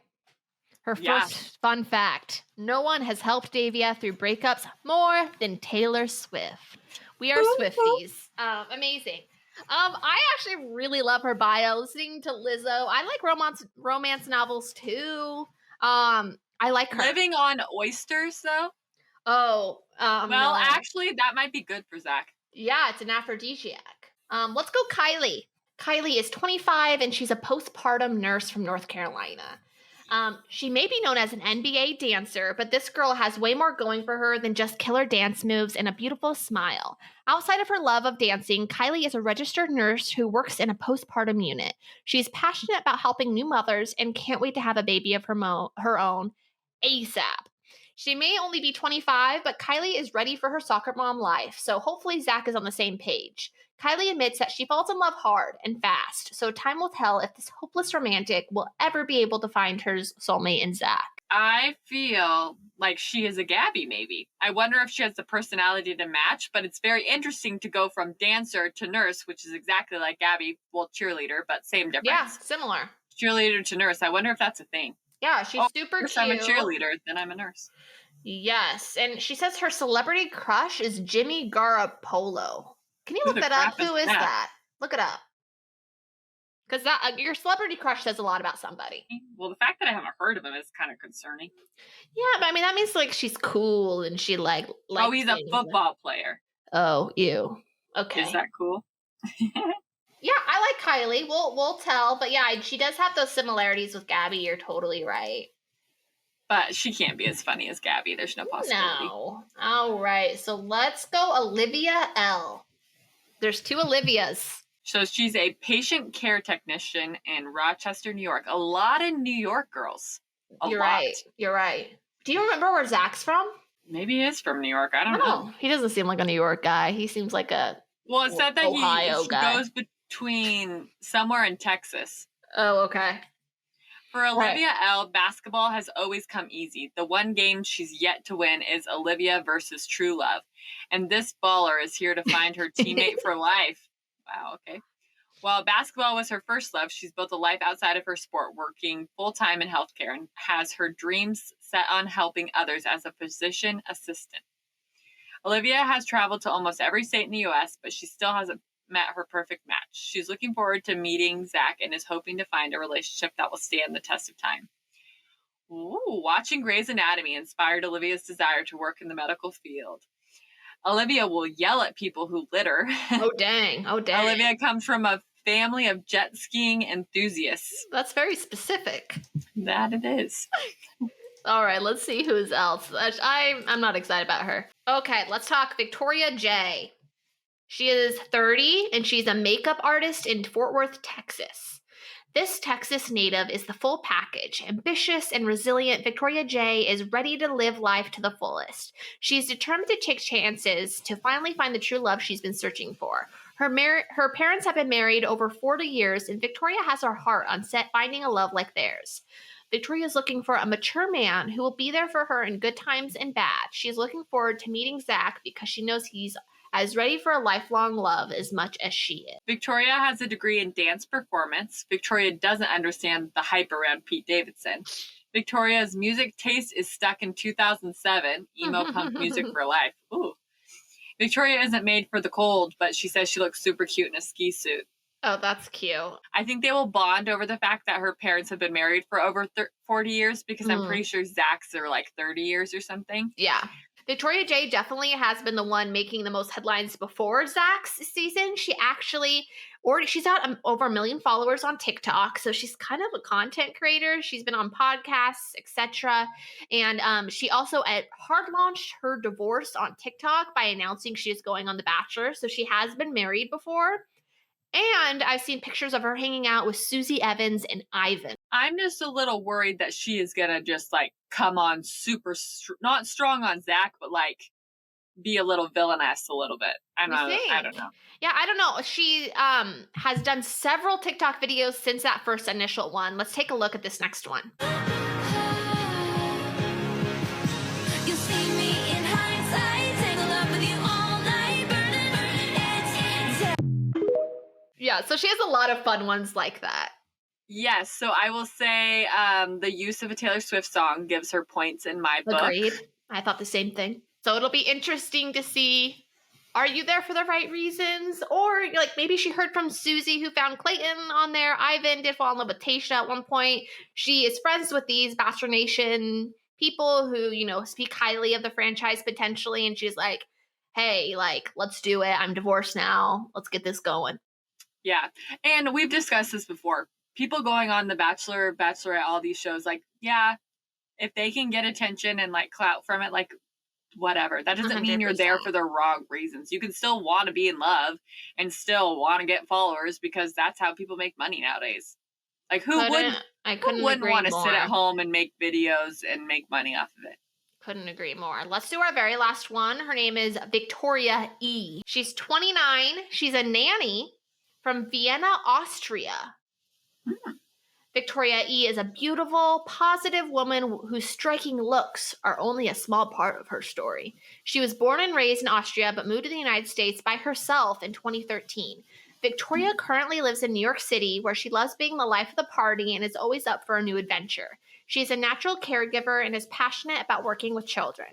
B: Her first fun fact. No one has helped Davia through breakups more than Taylor Swift. We are Swifties. Amazing. I actually really love her bio. Listening to Lizzo, I like romance novels too. I like her.
A: Living on oysters, though.
B: Oh,
A: well,
B: no.
A: actually, that might be good for Zach.
B: Yeah, it's an aphrodisiac. Let's go Kylie. Kylie is 25 and she's a postpartum nurse from North Carolina. She may be known as an NBA dancer, but this girl has way more going for her than just killer dance moves and a beautiful smile. Outside of her love of dancing, Kylie is a registered nurse who works in a postpartum unit. She's passionate about helping new mothers and can't wait to have a baby of her own ASAP. She may only be 25, but Kylie is ready for her soccer mom life, so hopefully Zach is on the same page. Kylie admits that she falls in love hard and fast, so time will tell if this hopeless romantic will ever be able to find her soulmate in Zach.
A: I feel like she is a Gabby, maybe. I wonder if she has the personality to match, but it's very interesting to go from dancer to nurse, which is exactly like Gabby. Well, cheerleader, but same difference.
B: Yeah, similar.
A: Cheerleader to nurse. I wonder if that's a thing.
B: Yeah, she's super cute.
A: If I'm a cheerleader, then I'm a nurse.
B: Yes, and she says her celebrity crush is Jimmy Garoppolo. Can you look that up? Who is that? Look it up. Because your celebrity crush says a lot about somebody.
A: Well, the fact that I haven't heard of him is kind of concerning.
B: Yeah, but I mean, that means like she's cool and she like
A: oh, he's a football player.
B: Oh, ew. Okay.
A: Is that cool?
B: Yeah, I like Kylie. We'll tell. But yeah, she does have those similarities with Gabby. You're totally right.
A: But she can't be as funny as Gabby. There's no possibility.
B: No. All right. So let's go Olivia L. There's two Olivias.
A: So she's a patient care technician in Rochester, New York. A lot of New York girls.
B: You're right. You're right. Do you remember where Zach's from?
A: Maybe he is from New York. I don't know.
B: He doesn't seem like a New York guy. He seems like a
A: Well, it said that
B: Ohio
A: he
B: guy.
A: goes between somewhere in Texas.
B: Oh, okay.
A: For Olivia L., basketball has always come easy. The one game she's yet to win is Olivia versus True Love. And this baller is here to find her teammate for life. Wow, okay. While basketball was her first love, she's built a life outside of her sport, working full-time in healthcare, and has her dreams set on helping others as a physician assistant. Olivia has traveled to almost every state in the U.S., but she still hasn't met her perfect match. She's looking forward to meeting Zach and is hoping to find a relationship that will stand the test of time. Ooh, watching Grey's Anatomy inspired Olivia's desire to work in the medical field. Olivia will yell at people who litter.
B: Oh, dang. Oh, dang.
A: Olivia comes from a family of jet skiing enthusiasts.
B: That's very specific.
A: That it is.
B: All right, let's see who's else. I'm not excited about her. Okay, let's talk Victoria J. She is 30, and she's a makeup artist in Fort Worth, Texas. This Texas native is the full package. Ambitious and resilient, Victoria J is ready to live life to the fullest. She's determined to take chances to finally find the true love she's been searching for. Her parents have been married over 40 years, and Victoria has her heart on set finding a love like theirs. Victoria is looking for a mature man who will be there for her in good times and bad. She's looking forward to meeting Zach because she knows he's as ready for a lifelong love as much as she is.
A: Victoria has a degree in dance performance. Victoria doesn't understand the hype around Pete Davidson. Victoria's music taste is stuck in 2007, emo punk music for life. Ooh. Victoria isn't made for the cold, but she says she looks super cute in a ski suit.
B: Oh, that's cute.
A: I think they will bond over the fact that her parents have been married for over 40 years because I'm pretty sure Zach's are like 30 years or something.
B: Yeah. Victoria J definitely has been the one making the most headlines before Zach's season. She's got over 1 million followers on TikTok, so she's kind of a content creator. She's been on podcasts, etc. And she also hard launched her divorce on TikTok by announcing she is going on The Bachelor. So she has been married before. And I've seen pictures of her hanging out with Susie Evans and Ivan.
A: I'm just a little worried that she is going to just like come on not strong on Zach, but like be a little villainous a little bit. I don't know.
B: Yeah, I don't know. She has done several TikTok videos since that first initial one. Let's take a look at this next one. Yeah, so she has a lot of fun ones like that.
A: Yes, so I will say the use of a Taylor Swift song gives her points in my book.
B: Agreed. I thought the same thing. So it'll be interesting to see, are you there for the right reasons? Or like maybe she heard from Susie who found Clayton on there. Ivan did fall in love with Tayshia at one point. She is friends with these Bachelor Nation people who, speak highly of the franchise potentially. And she's like, hey, like, let's do it. I'm divorced now. Let's get this going.
A: Yeah. And we've discussed this before. People going on The Bachelor, Bachelorette, all these shows, like, yeah, if they can get attention and like clout from it, like whatever. That doesn't mean you're there for the wrong reasons. You can still want to be in love and still want to get followers because that's how people make money nowadays. Like who wouldn't want to sit at home and make videos and make money off of it?
B: Couldn't agree more. Let's do our very last one. Her name is Victoria E. She's 29. She's a nanny from Vienna, Austria. Victoria E. is a beautiful, positive woman whose striking looks are only a small part of her story. She was born and raised in Austria, but moved to the United States by herself in 2013. Victoria currently lives in New York City, where she loves being the life of the party and is always up for a new adventure. She's a natural caregiver and is passionate about working with children.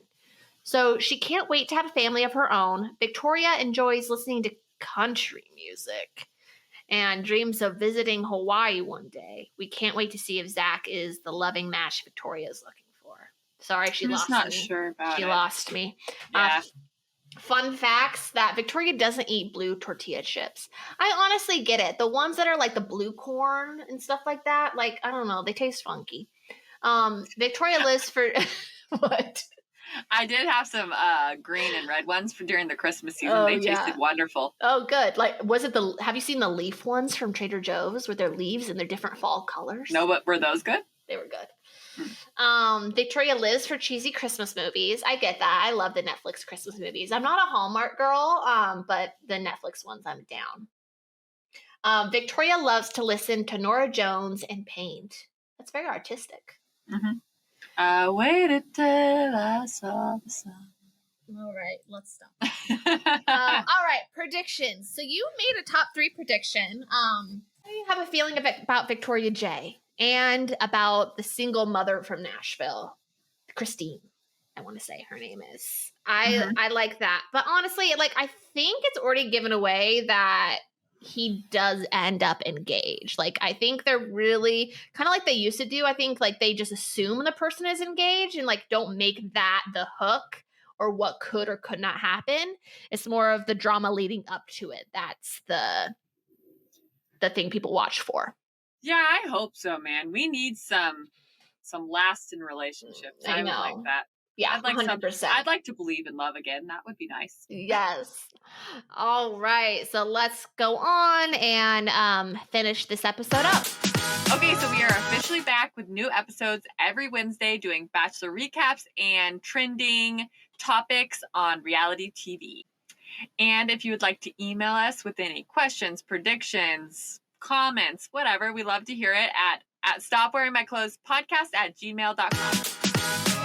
B: So she can't wait to have a family of her own. Victoria enjoys listening to country music and dreams of visiting Hawaii one day. We can't wait to see if Zach is the loving match Victoria is looking for. Sorry, she lost me.
A: I'm just not sure about it.
B: She lost me.
A: Yeah.
B: Fun facts that Victoria doesn't eat blue tortilla chips. I honestly get it. The ones that are like the blue corn and stuff like that, like, I don't know, they taste funky. Victoria lives for what?
A: I did have some green and red ones for during the Christmas season. They tasted wonderful.
B: Oh, good. Like, have you seen the leaf ones from Trader Joe's with their leaves and their different fall colors?
A: No, but were those good?
B: They were good. Victoria lives for cheesy Christmas movies. I get that. I love the Netflix Christmas movies. I'm not a Hallmark girl, but the Netflix ones I'm down. Victoria loves to listen to Norah Jones and paint. That's very artistic.
A: Mm-hmm. I waited till I saw the sun.
B: All right, let's stop. All right, predictions. So you made a top 3 prediction. I have a feeling about Victoria J and about the single mother from Nashville, Christine. I want to say her name is. I like that, but honestly, like I think it's already given away that he does end up engaged. Like I think they're really kind of like they used to do. I think like they just assume the person is engaged and like don't make that the hook or what could or could not happen. It's more of the drama leading up to it. That's the thing people watch for.
A: Yeah, I hope so, man. We need some lasting relationships. I would like that.
B: Yeah,
A: I'd like
B: 100%.
A: I'd like to believe in love again. That would be nice.
B: Yes. All right. So let's go on and finish this episode up.
A: Okay, so we are officially back with new episodes every Wednesday doing Bachelor recaps and trending topics on reality TV. And if you would like to email us with any questions, predictions, comments, whatever, we love to hear it at stopwearingmyclothespodcast@gmail.com.